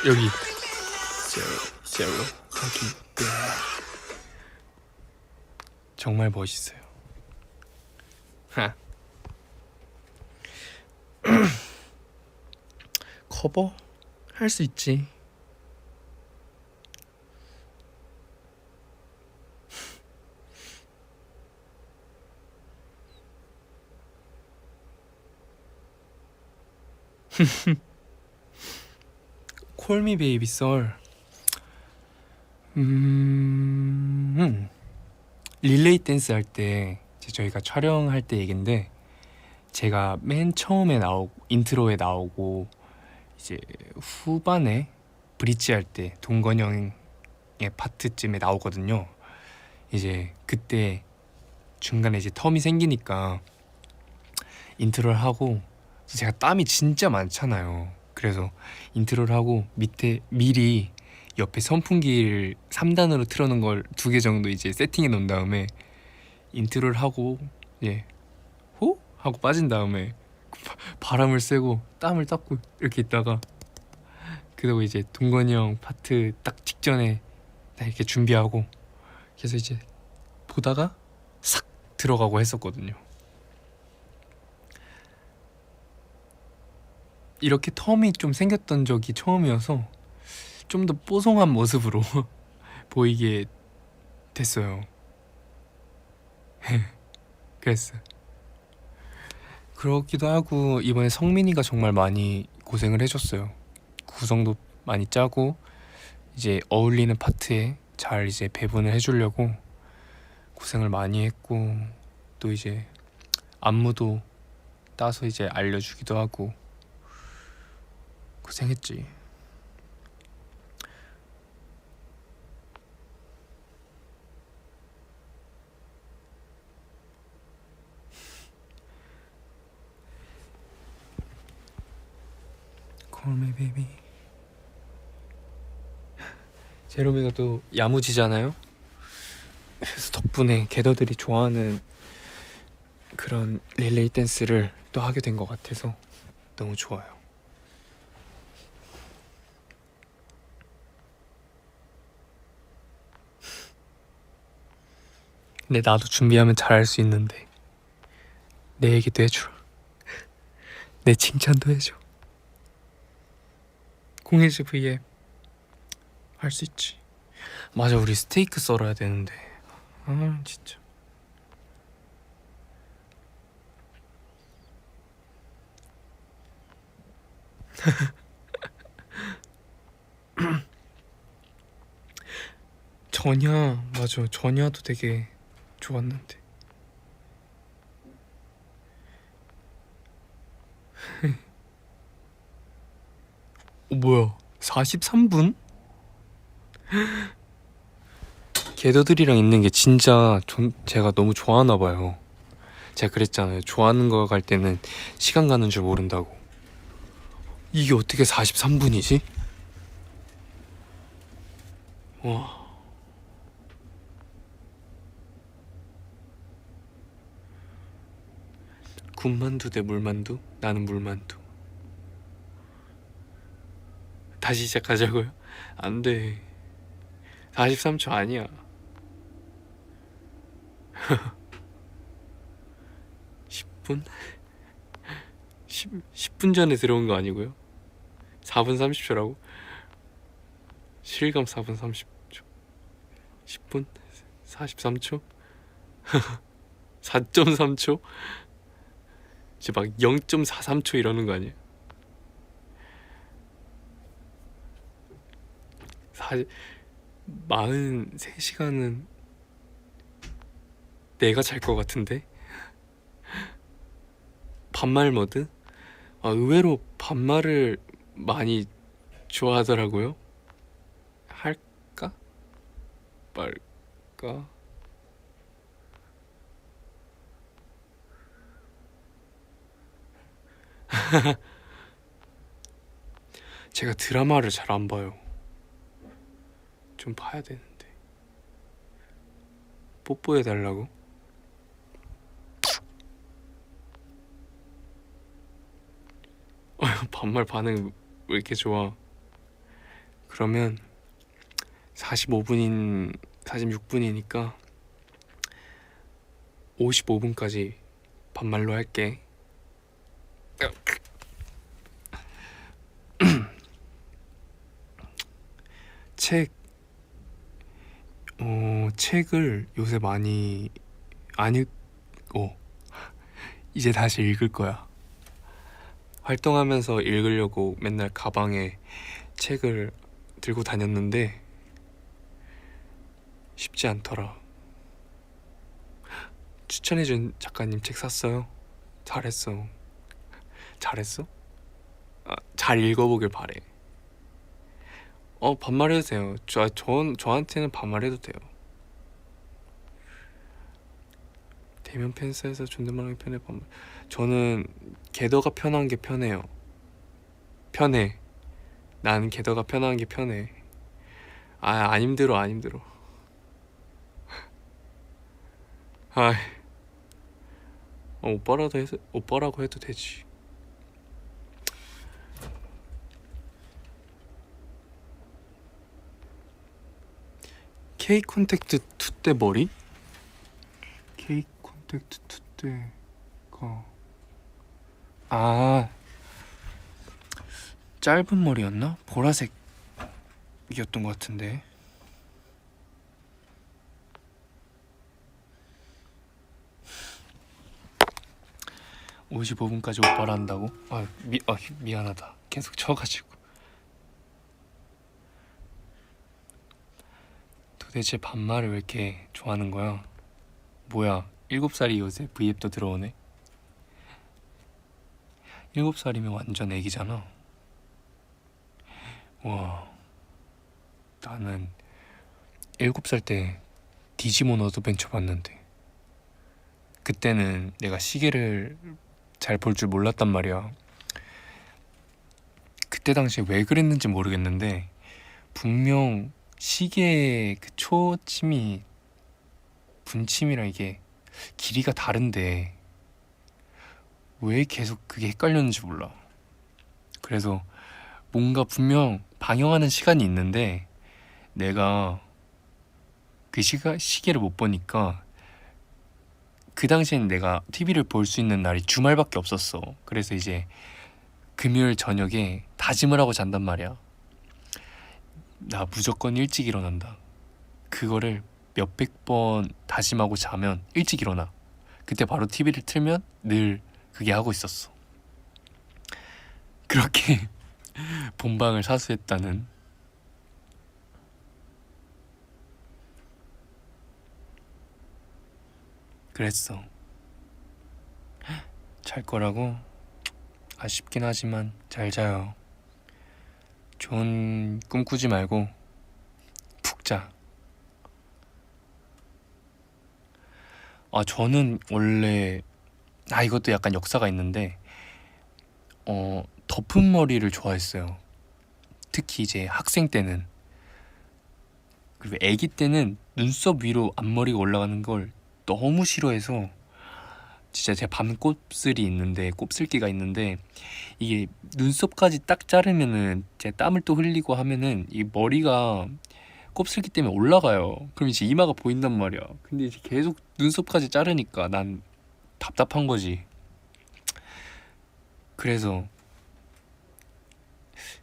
여기 제로 여기 정말 멋있어요. 하. 커버 할 수 있지. 콜미 베이비 썰. 릴레이 댄스 할 때 저희가 촬영할 때 얘긴데, 제가 맨 처음에 나오고 인트로에 나오고 이제 후반에 브릿지 할 때 동건 형의 파트쯤에 나오거든요. 이제 그때 중간에 이제 텀이 생기니까 인트로를 하고, 제가 땀이 진짜 많잖아요. 그래서 인트로를 하고 밑에 미리 옆에 선풍기를 3단으로 틀어놓은 걸 2개 정도 이제 세팅해 놓은 다음에 인트로를 하고 호 하고 빠진 다음에 바람을 쐬고 땀을 닦고 이렇게 있다가, 그리고 이제 동건이 형 파트 딱 직전에 딱 이렇게 준비하고, 그래서 이제 보다가 싹 들어가고 했었거든요. 이렇게 텀이 좀 생겼던 적이 처음이어서 좀 더 뽀송한 모습으로 보이게 됐어요. 그랬어요. 그렇기도 하고, 이번에 성민이가 정말 많이 고생을 해줬어요. 구성도 많이 짜고 이제 어울리는 파트에 잘 이제 배분을 해주려고 고생을 많이 했고, 또 이제 안무도 따서 이제 알려주기도 하고 고생했지. Call me baby. 제로미가 또 야무지잖아요. 그래서 덕분에 개더들이 좋아하는 그런 릴레이 댄스를 또 하게 된 것 같아서 너무 좋아요. 근데 나도 준비하면 잘할 수 있는데 내 얘기도 해줘. 내 칭찬도 해줘. 010 V에 할 수 있지. 맞아, 우리 스테이크 썰어야 되는데. 아 진짜. 전야, 맞아, 전야도 되게 좋았는데. 뭐야, 43분? 개더들이랑 있는 게 진짜 제가 너무 좋아하나 봐요. 제가 그랬잖아요, 좋아하는 거 갈 때는 시간 가는 줄 모른다고. 이게 어떻게 43분이지? 와. 군만두 대 물만두? 나는 물만두. 다시 시작하자고요? 안 돼. 43초 아니야. 10분? 10분 전에 들어온 거 아니고요? 4분 30초라고? 실감 4분 30초. 10분? 43초? 4.3초? 이제 막 0.43초 이러는 거 아니에요? 43시간은 내가 잘 것 같은데? 반말 모드? 의외로 반말을 많이 좋아하더라고요. 할까? 말까? 제가 드라마를 잘 안 봐요. 좀 봐야 되는데. 뽀뽀해달라고? 반말 반응 왜 이렇게 좋아? 그러면 46분이니까 55분까지 반말로 할게. 책을 요새 많이 안 읽고 이제 다시 읽을 거야. 활동하면서 읽으려고 맨날 가방에 책을 들고 다녔는데 쉽지 않더라. 추천해준 작가님 책 샀어요? 잘했어. 잘했어? 잘 읽어보길 바래. 반말해도 돼요. 저한테는 반말해도 돼요. 대면 팬사에서 존댓말하기 편해. 반말. 저는 궤도가 편한 게 편해요. 편해. 난 궤도가 편한 게 편해. 안 힘들어. 오빠라고 해도 되지. K 콘택트 2 때 머리? K 콘택트 2 때가 짧은 머리였나? 보라색이었던 것 같은데. (55분까지) 오빠라 한다고? 미안하다. 계속 쳐가지고. 도대체 반말을 왜 이렇게 좋아하는 거야? 뭐야, 7살이 요새 V앱도 들어오네? 7살이면 완전 애기잖아. 와, 나는 7살 때 디지몬 어드벤처 봤는데 그때는 내가 시계를 잘 볼 줄 몰랐단 말이야. 그때 당시에 왜 그랬는지 모르겠는데 분명 시계의 그 초침이 분침이랑 이게 길이가 다른데 왜 계속 그게 헷갈렸는지 몰라. 그래서 뭔가 분명 방영하는 시간이 있는데 내가 그 시계를 못 보니까 그 당시엔 내가 TV를 볼 수 있는 날이 주말밖에 없었어. 그래서 이제 금요일 저녁에 다짐을 하고 잔단 말이야. 나 무조건 일찍 일어난다. 그거를 몇백 번 다짐하고 자면 일찍 일어나. 그때 바로 TV를 틀면 늘 그게 하고 있었어. 그렇게 본방을 사수했다는. 그랬어. 잘 거라고? 아쉽긴 하지만 잘 자요. 좋은 꿈 꾸지 말고 푹 자. 저는 원래 이것도 약간 역사가 있는데 덮은 머리를 좋아했어요. 특히 이제 학생 때는. 그리고 아기 때는 눈썹 위로 앞머리가 올라가는 걸 너무 싫어해서 진짜 제 밤 곱슬기가 있는데 이게 눈썹까지 딱 자르면은 제 땀을 또 흘리고 하면은 이 머리가 곱슬기 때문에 올라가요. 그럼 이제 이마가 보인단 말이야. 근데 이제 계속 눈썹까지 자르니까 난 답답한 거지. 그래서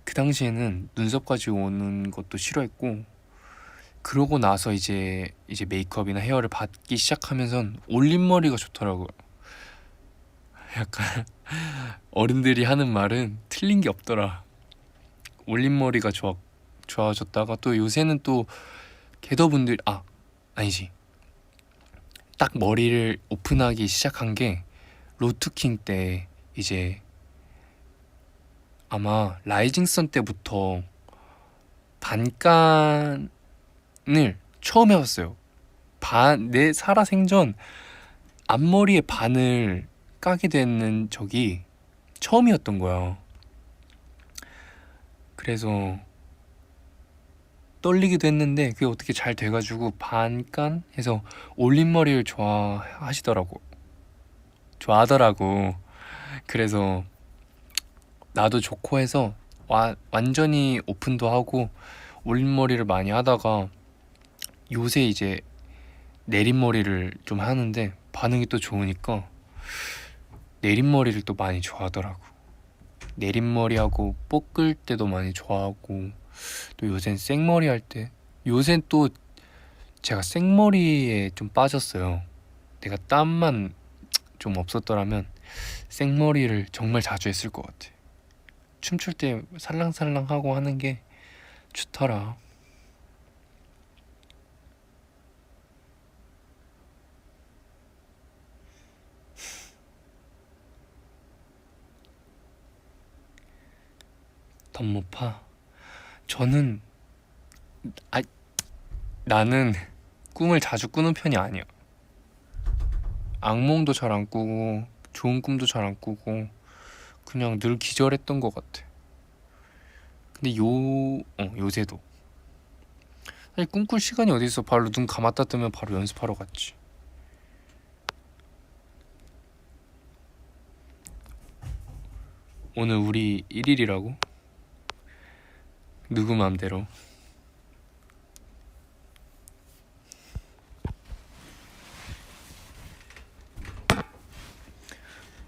그 당시에는 눈썹까지 오는 것도 싫어했고 그러고 나서 이제 메이크업이나 헤어를 받기 시작하면선 올림머리가 좋더라고요. 약간 어른들이 하는 말은 틀린 게 없더라. 올림머리가 좋아졌다가 또 요새는 또 개더분들 아니지, 딱 머리를 오픈하기 시작한 게 로트킹 때 이제 아마 라이징 선 때부터 반간을 처음 해봤어요. 내 살아생전 앞머리에 반을 까게 되는 적이 처음이었던 거야. 그래서 떨리기도 했는데 그게 어떻게 잘 돼가지고 반간 해서 올림머리를 좋아하더라고. 그래서 나도 좋고 해서 완전히 오픈도 하고 올림머리를 많이 하다가 요새 이제 내림머리를 좀 하는데 반응이 또 좋으니까 내림머리를 또 많이 좋아하더라고. 내림머리하고 볶을 때도 많이 좋아하고, 또 요새는 생머리 할 때, 요새는 또 제가 생머리에 좀 빠졌어요. 내가 땀만 좀 없었더라면 생머리를 정말 자주 했을 것 같아. 춤출 때 살랑살랑하고 하는 게 좋더라. 덤모파. 저는 나는 꿈을 자주 꾸는 편이 아니야. 악몽도 잘 안 꾸고 좋은 꿈도 잘 안 꾸고 그냥 늘 기절했던 것 같아. 근데 요새도 사실 꿈꿀 시간이 어디 있어. 바로 눈 감았다 뜨면 바로 연습하러 갔지. 오늘 우리 1일이라고? 누구 맘대로.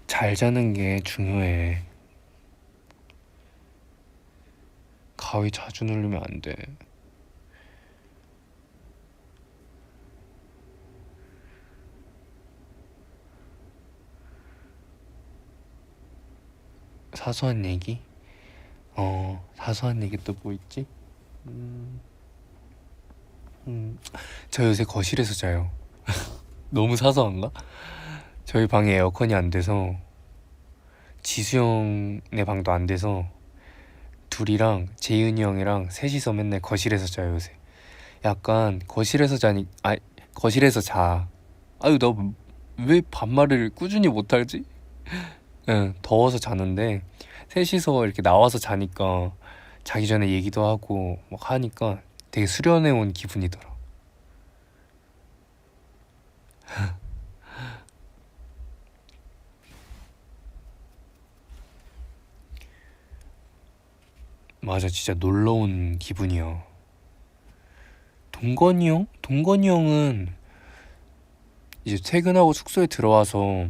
잘 자는 게 중요해. 가위 자주 누르면 안 돼. 사소한 얘기? 사소한 얘기 또 뭐 있지? 저 요새 거실에서 자요. 너무 사소한가? 저희 방에 에어컨이 안 돼서, 지수 형네 방도 안 돼서 둘이랑 재윤이 형이랑 셋이서 맨날 거실에서 자요 요새. 약간 거실에서 자. 아유, 나 왜 반말을 꾸준히 못하지? 응, 더워서 자는데 셋이서 이렇게 나와서 자니까 자기 전에 얘기도 하고 막 하니까 되게 수련해 온 기분이더라. 맞아, 진짜 놀러 온 기분이야. 동건이 형? 동건이 형은 이제 퇴근하고 숙소에 들어와서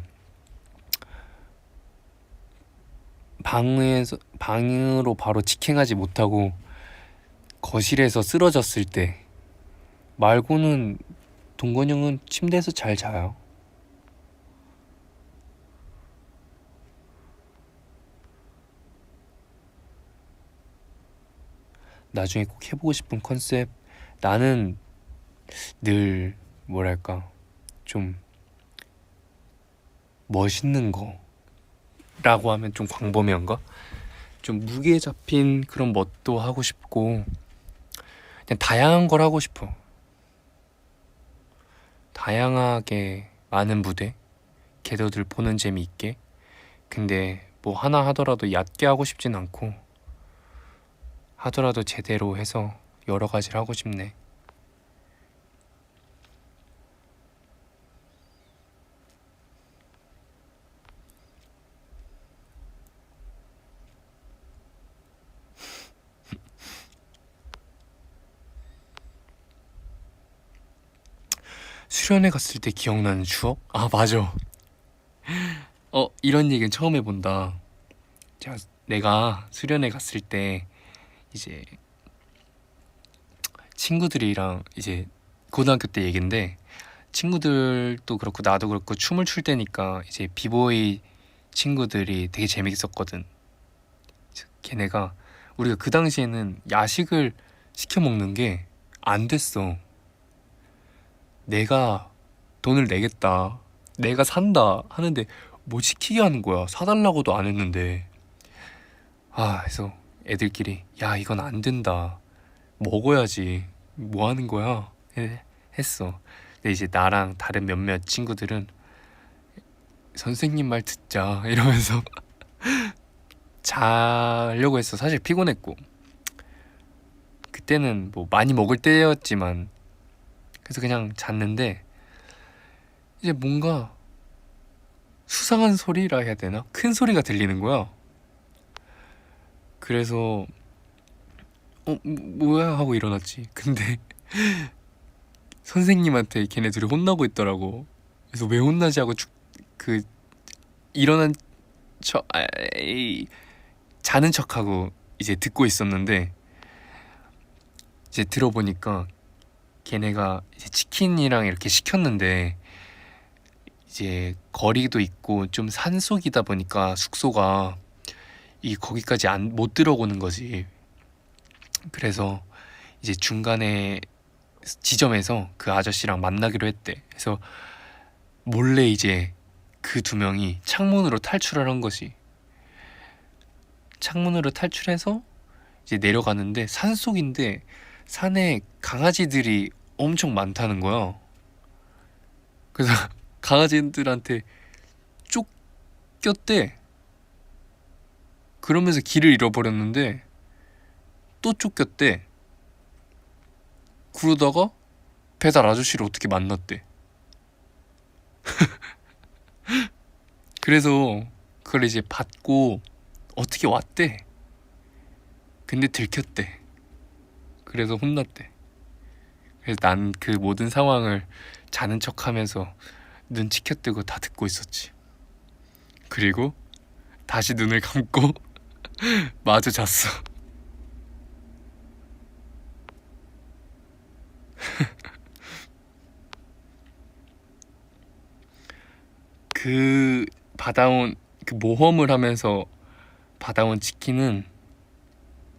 방으로 바로 직행하지 못하고 거실에서 쓰러졌을 때 말고는 동건이 형은 침대에서 잘 자요. 나중에 꼭 해보고 싶은 컨셉, 나는 늘 뭐랄까 좀 멋있는 거라고 하면 좀 광범위한가? 좀 무게 잡힌 그런 멋도 하고 싶고 그냥 다양한 걸 하고 싶어. 다양하게 많은 무대, 걔들들 보는 재미 있게. 근데 뭐 하나 하더라도 얕게 하고 싶진 않고, 하더라도 제대로 해서 여러 가지를 하고 싶네. 수련회 갔을 때 기억나는 추억? 아, 맞아. 이런 얘기는 처음 해본다. 내가 수련회 갔을 때 이제 친구들이랑 이제 고등학교 때 얘긴데, 친구들도 그렇고 나도 그렇고 춤을 출 때니까 이제 비보이 친구들이 되게 재밌었거든. 걔네가 우리가 그 당시에는 야식을 시켜 먹는 게 안 됐어. 내가 돈을 내겠다, 내가 산다 하는데 뭐 시키게 하는 거야. 사달라고도 안 했는데. 그래서 애들끼리 야 이건 안 된다, 먹어야지, 뭐 하는 거야 했어. 근데 이제 나랑 다른 몇몇 친구들은 선생님 말 듣자 이러면서 자려고 했어. 사실 피곤했고 그때는 뭐 많이 먹을 때였지만, 그래서 그냥 잤는데 이제 뭔가 수상한 소리라 해야 되나? 큰 소리가 들리는 거야. 그래서 뭐야 하고 일어났지. 근데 선생님한테 걔네들이 혼나고 있더라고. 그래서 왜 혼나지 하고 일어난 자는 척하고 이제 듣고 있었는데, 이제 들어보니까 걔네가 이제 치킨이랑 이렇게 시켰는데 이제 거리도 있고 좀 산속이다 보니까 숙소가 거기까지 못 들어오는 거지. 그래서 이제 중간에 지점에서 그 아저씨랑 만나기로 했대. 그래서 몰래 이제 그 두 명이 창문으로 탈출을 한 거지. 창문으로 탈출해서 이제 내려가는데 산속인데 산에 강아지들이 엄청 많다는 거야. 그래서 강아지들한테 쫓겼대. 그러면서 길을 잃어버렸는데 또 쫓겼대. 그러다가 배달 아저씨를 어떻게 만났대. 그래서 그걸 이제 받고 어떻게 왔대. 근데 들켰대. 그래서 혼났대. 그래서 난 그 모든 상황을 자는 척하면서 눈 치켜뜨고 다 듣고 있었지. 그리고 다시 눈을 감고 마주 잤어. 그 받아온 그 모험을 하면서 받아온 치킨은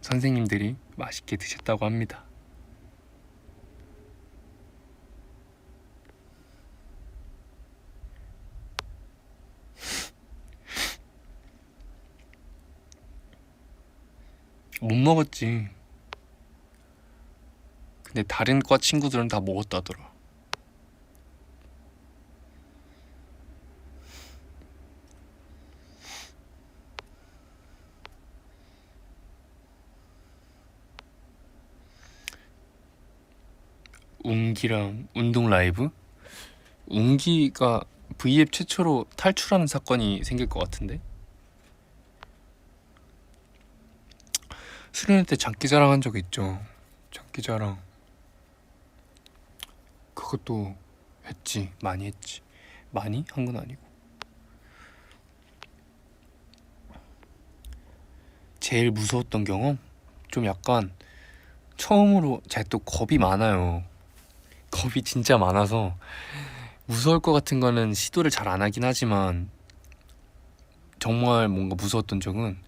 선생님들이 맛있게 드셨다고 합니다. 못 먹었지. 근데 다른 과 친구들은 다 먹었다더라. 웅기랑 운동 라이브? 웅기가 V앱 최초로 탈출하는 사건이 생길 것 같은데? 수련회 때 장기자랑 한 적 있죠. 장기자랑 그것도 했지. 많이 했지. 많이? 한 건 아니고. 제일 무서웠던 경험? 좀 약간 처음으로 제가 또 겁이 많아요. 겁이 진짜 많아서 무서울 것 같은 거는 시도를 잘 안 하긴 하지만, 정말 뭔가 무서웠던 적은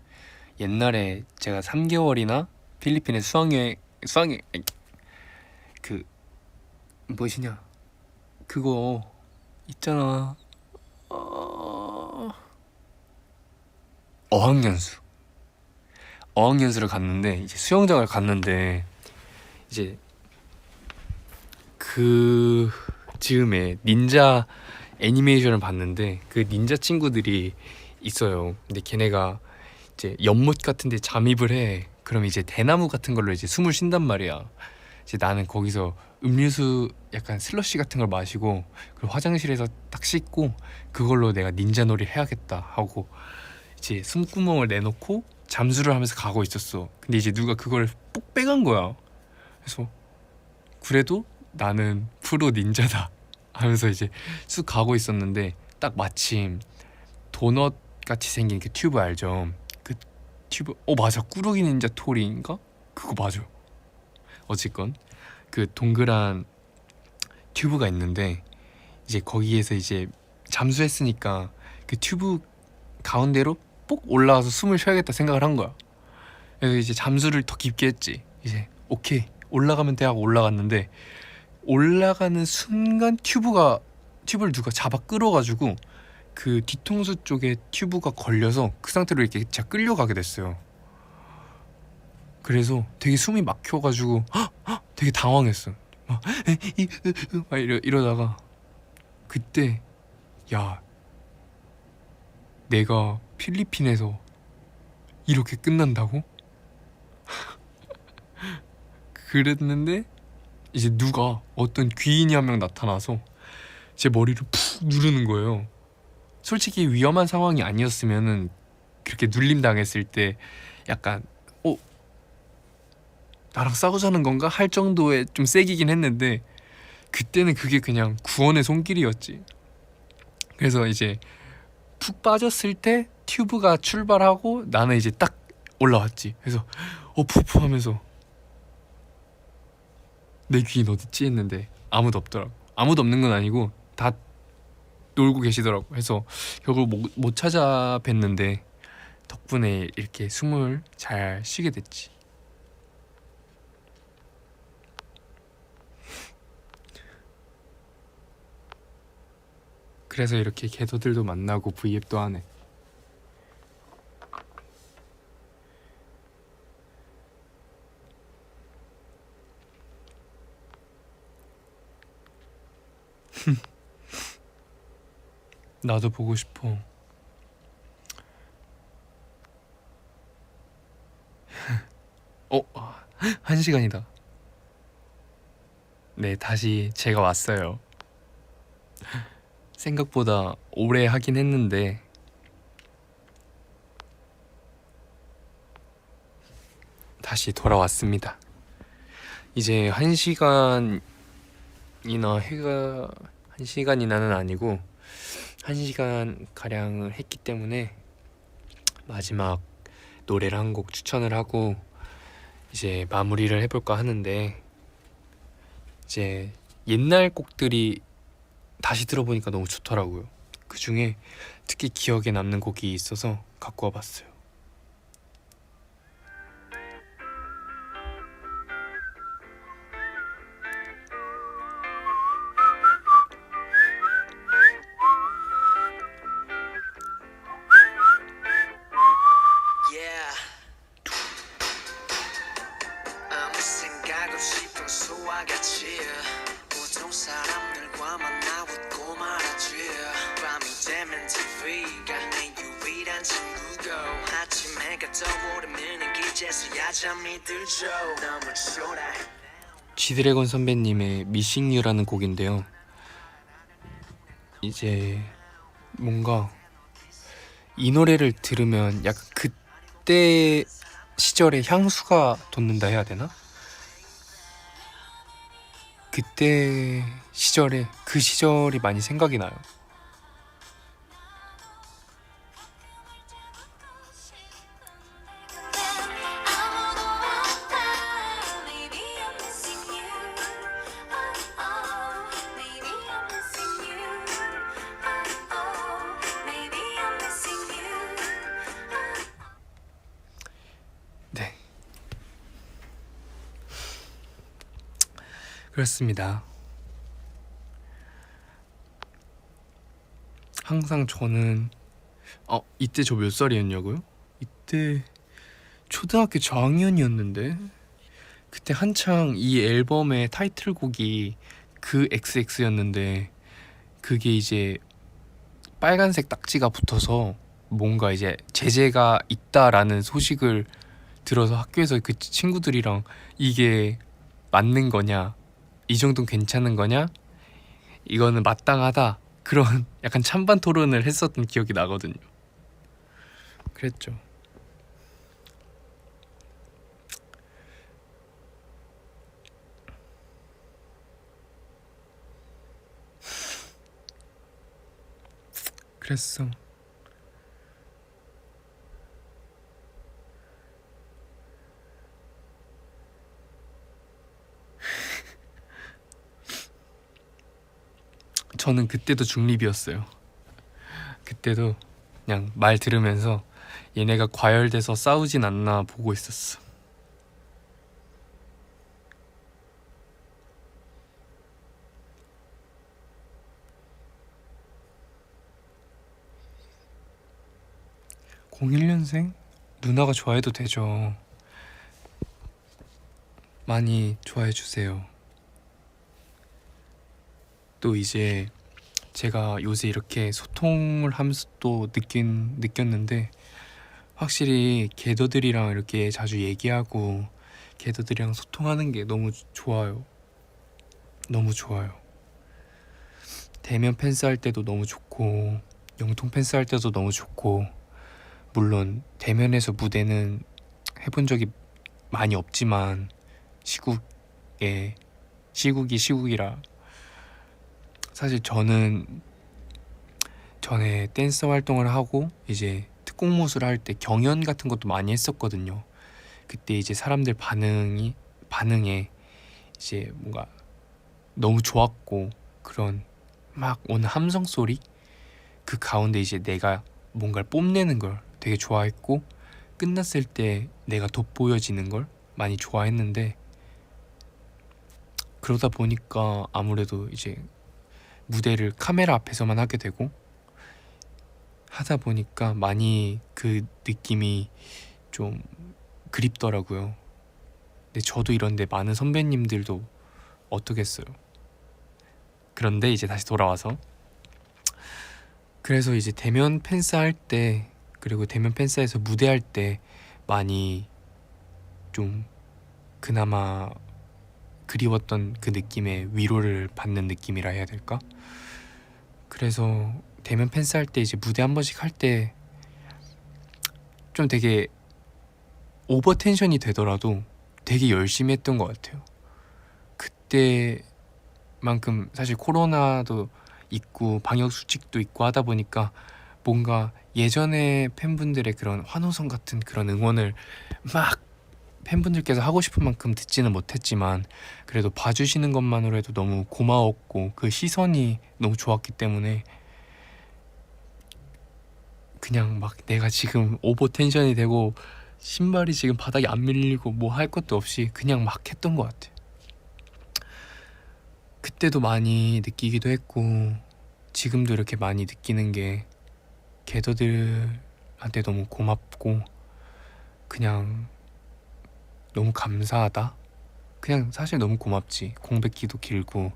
옛날에 제가 3개월이나 필리핀에 수학여행 그 무엇이냐 그거 있잖아, 어학연수를 갔는데, 이제 수영장을 갔는데 이제 그 즈음에 닌자 애니메이션을 봤는데 그 닌자 친구들이 있어요. 근데 걔네가 이제 연못 같은 데 잠입을 해. 그럼 이제 대나무 같은 걸로 이제 숨을 쉰단 말이야. 이제 나는 거기서 음료수 약간 슬러시 같은 걸 마시고, 그리고 화장실에서 딱 씻고 그걸로 내가 닌자놀이 해야겠다 하고 이제 숨구멍을 내놓고 잠수를 하면서 가고 있었어. 근데 이제 누가 그걸 뽁 빼간 거야. 그래서 그래도 나는 프로 닌자다 하면서 이제 쑥 가고 있었는데, 딱 마침 도넛 같이 생긴 그 튜브 알죠? 그 튜브 맞아, 꾸러기 닌자 토리인가? 그거 맞아. 어쨌건 그 동그란 튜브가 있는데 이제 거기에서 이제 잠수했으니까 그 튜브 가운데로 뽁 올라와서 숨을 쉬어야겠다 생각을 한 거야. 그래서 이제 잠수를 더 깊게 했지. 이제 오케이 올라가면 돼 하고 올라갔는데 올라가는 순간 튜브를 누가 잡아 끌어가지고 그 뒤통수 쪽에 튜브가 걸려서 그 상태로 이렇게 제가 끌려가게 됐어요. 그래서 되게 숨이 막혀가지고 되게 당황했어. 막 이러다가 그때 야 내가 필리핀에서 이렇게 끝난다고? 그랬는데 이제 누가 어떤 귀인이 한 명 나타나서 제 머리를 푹 누르는 거예요. 솔직히 위험한 상황이 아니었으면은 그렇게 눌림 당했을 때 약간 나랑 싸우자는 건가 할 정도의 좀 세기긴 했는데 그때는 그게 그냥 구원의 손길이었지. 그래서 이제 푹 빠졌을 때 튜브가 출발하고 나는 이제 딱 올라왔지. 그래서 푸푸 하면서 내 귀인 어딨지 했는데 아무도 없더라고. 아무도 없는 건 아니고 다 놀고 계시더라고. 그래서 결국 못 찾아뵀는데 덕분에 이렇게 숨을 잘 쉬게 됐지. 그래서 이렇게 개도들도 만나고 V앱도 하네. 나도 보고 싶어. 어, 1시간이다. 네, 다시 제가 왔어요. 생각보다 오래 하긴 했는데 다시 돌아왔습니다. 이제 1시간이나 1시간이나는 아니고 1시간 가량을 했기 때문에 마지막 노래를 한 곡 추천을 하고 이제 마무리를 해볼까 하는데 이제 옛날 곡들이 다시 들어보니까 너무 좋더라고요. 그 중에 특히 기억에 남는 곡이 있어서 갖고 와봤어요. 아무 생각 없이 평소와 같이 보통 사람들과 만나 웃고 말하지 밤이 되면 TV가 내 유일한 친구고 아침 해가 떠오르면 기재서야 잠이 들죠 너무 초라해 G드래곤 선배님의 Missing You라는 곡인데요. 이제 뭔가 이 노래를 들으면 약간 그때 시절의 향수가 돋는다 해야 되나? 그때 시절에 그 시절이 많이 생각이 나요. 아무도 없다. Maybe I'm missing you. Maybe I'm missing you. Maybe I'm missing you. 네. 그렇습니다. 항상 저는 이때 저 몇 살이었냐고요? 이때 초등학교 저학년이었는데 그때 한창 이 앨범의 타이틀곡이 그 XX였는데 그게 이제 빨간색 딱지가 붙어서 뭔가 이제 제재가 있다라는 소식을 들어서 학교에서 그 친구들이랑 이게 맞는 거냐, 이 정도는 괜찮은 거냐, 이거는 마땅하다, 그런 약간 찬반 토론을 했었던 기억이 나거든요. 그랬죠. 그랬어. 저는 그때도 중립이었어요. 그때도 그냥 말 들으면서 얘네가 과열돼서 싸우진 않나 보고 있었어. (01년생) 누나가 좋아해도 되죠. 많이 좋아해 주세요. 또 이제 제가 요새 이렇게 소통을 하면서 또 느꼈는데 확실히 개더들이랑 이렇게 자주 얘기하고 개더들이랑 소통하는 게 너무 좋아요. 너무 좋아요. 대면 팬스 할 때도 너무 좋고 영통 팬스 할 때도 너무 좋고, 물론 대면에서 무대는 해본 적이 많이 없지만 시국이라 사실 저는 전에 댄서 활동을 하고 이제 특공무술 할 때 경연 같은 것도 많이 했었거든요. 그때 이제 사람들 반응에 이제 뭔가 너무 좋았고, 그런 막 오는 함성 소리 그 가운데 이제 내가 뭔가를 뽐내는 걸 되게 좋아했고, 끝났을 때 내가 돋보여지는 걸 많이 좋아했는데, 그러다 보니까 아무래도 이제 무대를 카메라 앞에서만 하게 되고 하다 보니까 많이 그 느낌이 좀 그립더라고요. 근데 저도 이런데 많은 선배님들도 어떠겠어요. 그런데 이제 다시 돌아와서, 그래서 이제 대면 팬싸 할 때, 그리고 대면 팬싸에서 무대할 때 많이 좀 그나마 그리웠던 그 느낌의 위로를 받는 느낌이라 해야 될까? 그래서 대면 팬싸 할 때 이제 무대 한 번씩 할 때 좀 되게 오버 텐션이 되더라도 되게 열심히 했던 것 같아요. 그때만큼 사실 코로나도 있고 방역 수칙도 있고 하다 보니까 뭔가 예전에 팬분들의 그런 환호성 같은 그런 응원을 막 팬분들께서 하고 싶은 만큼 듣지는 못했지만, 그래도 봐주시는 것만으로 해도 너무 고마웠고 그 시선이 너무 좋았기 때문에 그냥 막 내가 지금 오버 텐션이 되고 신발이 지금 바닥에 안 밀리고 뭐 할 것도 없이 그냥 막 했던 것 같아요. 그때도 많이 느끼기도 했고 지금도 이렇게 많이 느끼는 게 개더들한테 너무 고맙고 그냥 너무 감사하다. 그냥 사실 너무 고맙지. 공백기도 길고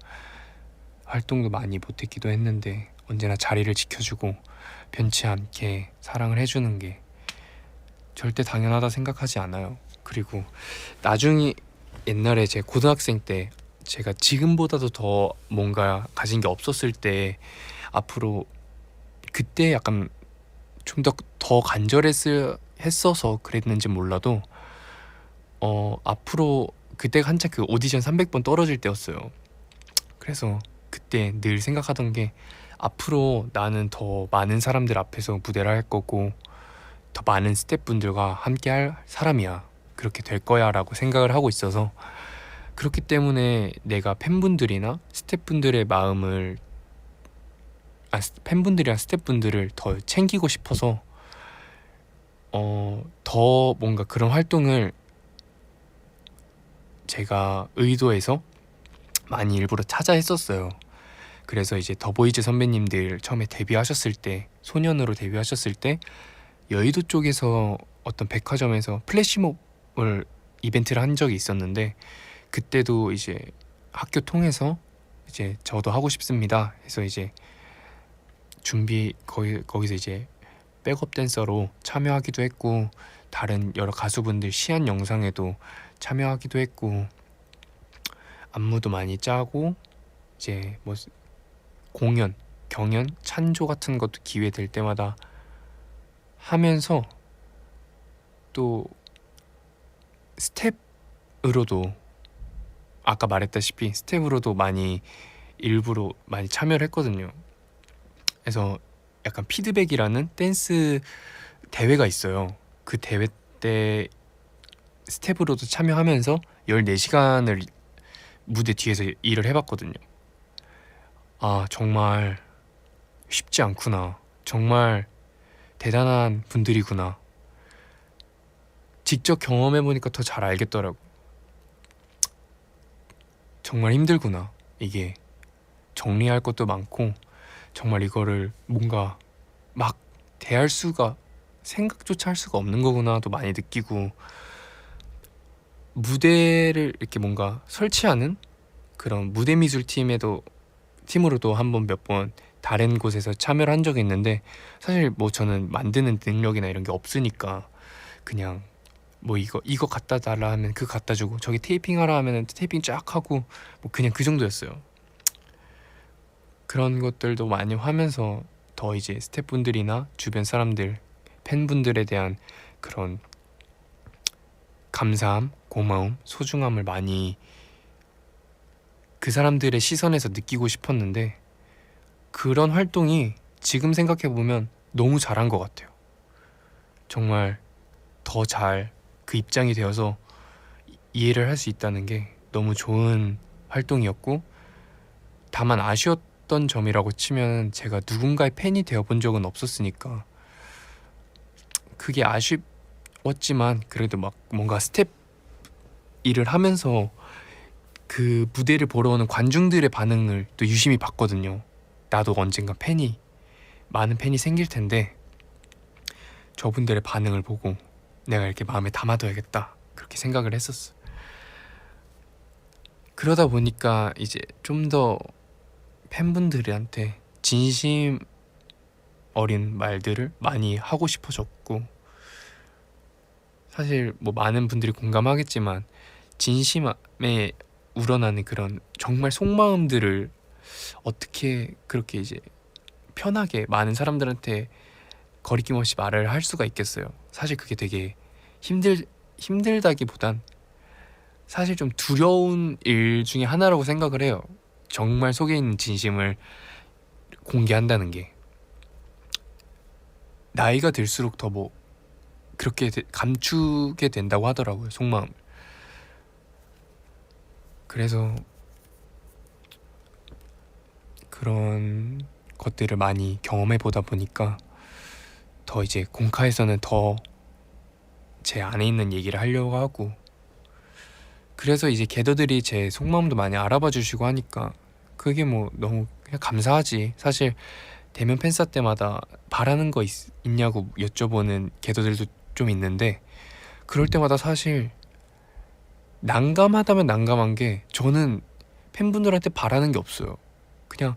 활동도 많이 못했기도 했는데 언제나 자리를 지켜주고 변치 않게 사랑을 해주는 게 절대 당연하다 생각하지 않아요. 그리고 나중에 옛날에 제 고등학생 때 제가 지금보다도 더 뭔가 가진 게 없었을 때 앞으로 그때 약간 좀 더 간절했어서 그랬는지 몰라도 앞으로 그때가 한창 그 오디션 300번 떨어질 때였어요. 그래서 그때 늘 생각하던 게 앞으로 나는 더 많은 사람들 앞에서 무대를 할 거고 더 많은 스태프분들과 함께 할 사람이야. 그렇게 될 거야 라고 생각을 하고 있어서, 그렇기 때문에 내가 팬분들이나 스태프분들의 마음을 팬분들이랑 스태프분들을 더 챙기고 싶어서 더 뭔가 그런 활동을 제가 의도해서 많이 일부러 찾아 했었어요. 그래서 이제 더보이즈 선배님들 처음에 데뷔하셨을 때, 소년으로 데뷔하셨을 때 여의도 쪽에서 어떤 백화점에서 플래시몹을 이벤트를 한 적이 있었는데, 그때도 이제 학교 통해서 이제 저도 하고 싶습니다 해서 이제 거기서 이제 백업 댄서로 참여하기도 했고, 다른 여러 가수분들 시안 영상에도 참여하기도 했고, 안무도 많이 짜고, 이제 뭐 공연, 경연, 찬조 같은 것도 기회 될 때마다 하면서 또 스텝으로도 아까 말했다시피 스텝으로도 많이 일부러 많이 참여를 했거든요. 그래서 약간 피드백이라는 댄스 대회가 있어요. 그 대회 때 스텝으로도 참여하면서 14시간을 무대 뒤에서 일을 해봤거든요. 아, 정말 쉽지 않구나. 정말 대단한 분들이구나. 직접 경험해보니까 더 잘 알겠더라고. 정말 힘들구나. 이게 정리할 것도 많고 정말 이거를 뭔가 막 대할 수가 생각조차 할 수가 없는 거구나도 많이 느끼고, 무대를 이렇게 뭔가 설치하는 그런 무대 미술 팀으로도 한번 몇 번 다른 곳에서 참여를 한 적이 있는데, 사실 뭐 저는 만드는 능력이나 이런 게 없으니까 그냥 뭐 이거 갖다 달라 하면 그거 갖다 주고, 저기 테이핑 하라 하면 테이핑 쫙 하고 뭐 그냥 그 정도였어요. 그런 것들도 많이 하면서 더 이제 스태프분들이나 주변 사람들, 팬분들에 대한 그런 감사함, 고마움, 소중함을 많이 그 사람들의 시선에서 느끼고 싶었는데, 그런 활동이 지금 생각해보면 너무 잘한 것 같아요. 정말 더 잘 그 입장이 되어서 이해를 할 수 있다는 게 너무 좋은 활동이었고, 다만 아쉬웠던 점이라고 치면 제가 누군가의 팬이 되어본 적은 없었으니까 그게 아쉬웠지만, 그래도 막 뭔가 스텝 일을 하면서 그 무대를 보러 오는 관중들의 반응을 또 유심히 봤거든요. 나도 언젠가 많은 팬이 생길 텐데 저분들의 반응을 보고 내가 이렇게 마음에 담아둬야겠다, 그렇게 생각을 했었어. 그러다 보니까 이제 좀 더 팬분들한테 진심 어린 말들을 많이 하고 싶어졌고, 사실 뭐 많은 분들이 공감하겠지만 진심에 우러나는 그런 정말 속마음들을 어떻게 그렇게 이제 편하게 많은 사람들한테 거리낌 없이 말을 할 수가 있겠어요. 사실 그게 되게 힘들다기보단 사실 좀 두려운 일 중에 하나라고 생각을 해요. 정말 속에 있는 진심을 공개한다는 게. 나이가 들수록 더 뭐 그렇게 감추게 된다고 하더라고요, 속마음을. 그래서 그런 것들을 많이 경험해 보다 보니까 더 이제 공카에서는 더 제 안에 있는 얘기를 하려고 하고, 그래서 이제 게더들이 제 속마음도 많이 알아봐 주시고 하니까 그게 뭐 너무 그냥 감사하지. 사실 대면 팬싸 때마다 바라는 거 있냐고 여쭤보는 게더들도 좀 있는데, 그럴 때마다 사실 난감하다면 난감한 게, 저는 팬분들한테 바라는 게 없어요. 그냥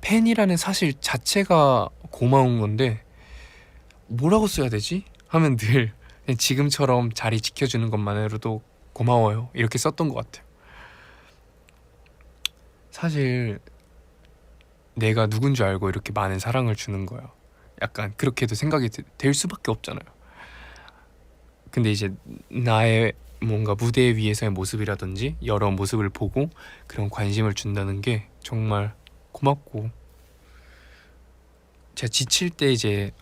팬이라는 사실 자체가 고마운 건데 뭐라고 써야 되지? 하면 늘 그냥 지금처럼 자리 지켜주는 것만으로도 고마워요, 이렇게 썼던 것 같아요. 사실 내가 누군 줄 알고 이렇게 많은 사랑을 주는 거야. 약간 그렇게도 생각이 될 수밖에 없잖아요. 근데 이제 나의 뭔가 무대 위에서의 모습이라든지 여러 모습을 보고 그런 관심을 준다는 게 정말 고맙고, 제가 지칠 때 이제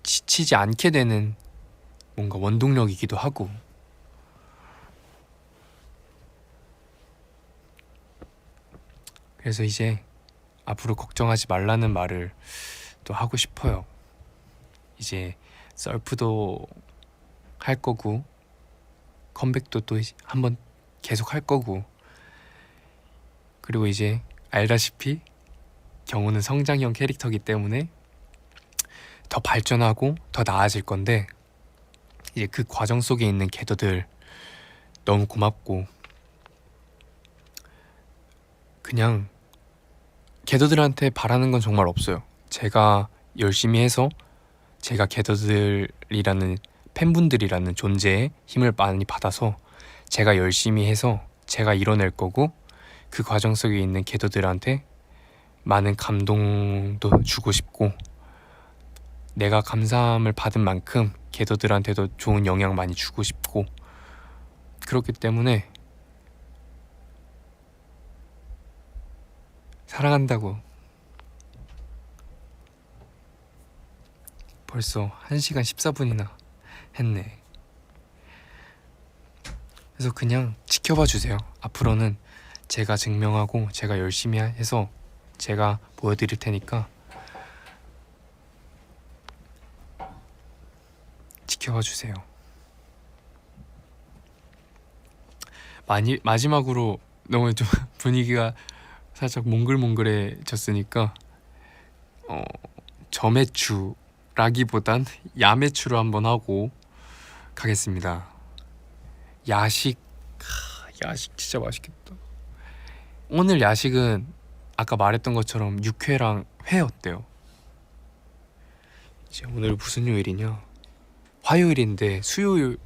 지치지 않게 되는 뭔가 원동력이기도 하고, 그래서 이제 앞으로 걱정하지 말라는 말을 또 하고 싶어요. 이제 썰프도 할 거고 컴백도 또 한번 계속 할 거고, 그리고 이제 알다시피 경호는 성장형 캐릭터이기 때문에 더 발전하고 더 나아질 건데, 이제 그 과정 속에 있는 게더들 너무 고맙고, 그냥 게더들한테 바라는 건 정말 없어요. 제가 열심히 해서 제가 게더들이라는 팬분들이라는 존재의 힘을 많이 받아서 제가 열심히 해서 제가 이뤄낼 거고, 그 과정 속에 있는 게더들한테 많은 감동도 주고 싶고, 내가 감사함을 받은 만큼 게더들한테도 좋은 영향 많이 주고 싶고, 그렇기 때문에 사랑한다고. 벌써 1시간 14분이나 했네. 그래서 그냥 지켜봐 주세요. 앞으로는 제가 증명하고 제가 열심히 해서 제가 보여드릴 테니까 지켜봐 주세요. 마지막으로 너무 좀 분위기가 살짝 몽글몽글해졌으니까 저매추라기보단 야매추로 한번 하고 가겠습니다. 야식 진짜 맛있겠다. 오늘 야식은 아까 말했던 것처럼 육회랑 회 어때요? 이제 오늘 무슨 요일이냐? 화요일인데 수요일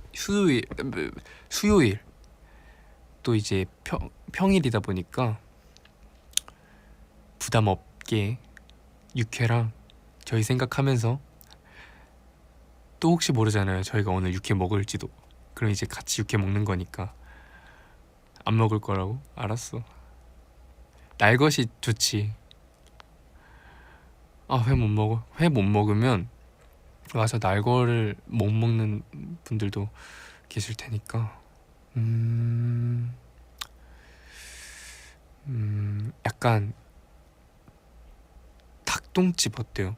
또 이제 평일이다 보니까 부담 없게 육회랑 저희 생각하면서, 또 혹시 모르잖아요, 저희가 오늘 육회 먹을지도. 그럼 이제 같이 육회 먹는 거니까. 안 먹을 거라고? 알았어. 날 것이 좋지. 회 못 먹어. 회 못 먹으면 와서 날 거를 못 먹는 분들도 계실 테니까. 약간 닭똥집 어때요?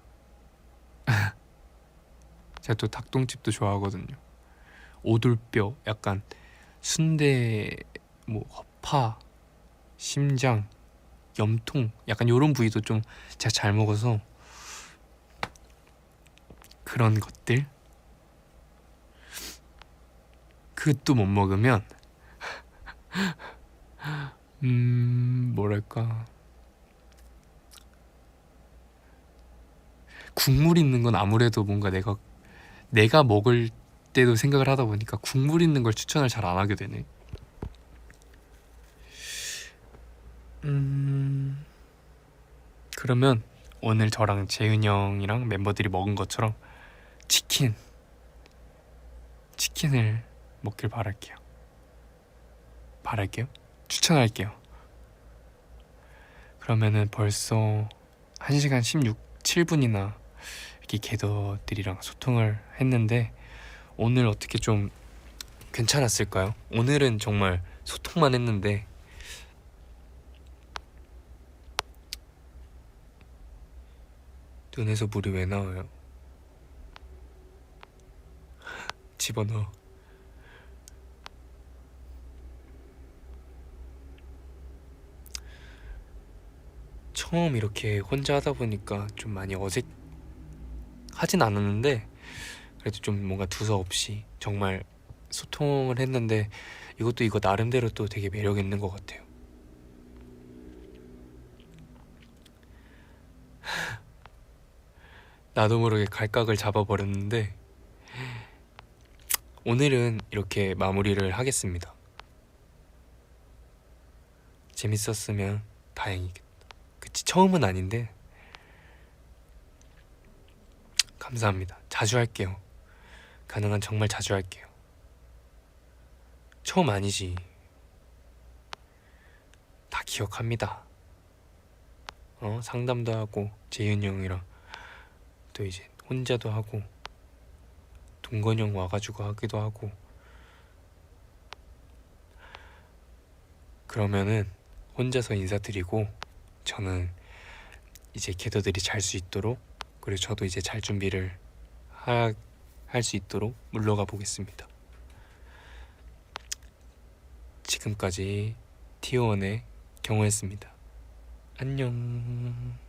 제가 또 닭똥집도 좋아하거든요. 오돌뼈, 약간 순대, 뭐 허파, 심장, 염통, 약간 요런 부위도 좀 제가 잘 먹어서 그런 것들. 그것도 못 먹으면 뭐랄까, 국물 있는 건 아무래도 뭔가 내가 먹을 때도 생각을 하다 보니까 국물 있는 걸 추천을 잘 안 하게 되네. 그러면 오늘 저랑 재윤이 형이랑 멤버들이 먹은 것처럼 치킨을 먹길 바랄게요. 추천할게요. 그러면은 벌써 1시간 7분이나 이렇게 게더들이랑 소통을 했는데, 오늘 어떻게 좀 괜찮았을까요? 오늘은 정말 소통만 했는데 눈에서 물이 왜 나와요? 집어넣어. 처음 이렇게 혼자 하다 보니까 좀 많이 어색하진 않았는데, 그래도 좀 뭔가 두서없이 정말 소통을 했는데, 이것도 이거 나름대로 또 되게 매력 있는 것 같아요. 나도 모르게 갈각을 잡아버렸는데 오늘은 이렇게 마무리를 하겠습니다. 재밌었으면 다행이겠다. 그치, 처음은 아닌데 감사합니다. 자주 할게요. 가능한 정말 자주 할게요. 처음 아니지. 다 기억합니다. 상담도 하고 재윤이 형이랑 또 이제 혼자도 하고 동건이 형 와가지고 하기도 하고. 그러면은 혼자서 인사드리고 저는 이제 게더들이 잘 수 있도록, 그리고 저도 이제 잘 준비를 할 수 있도록 물러가 보겠습니다. 지금까지 티오원의 경호였습니다. 안녕.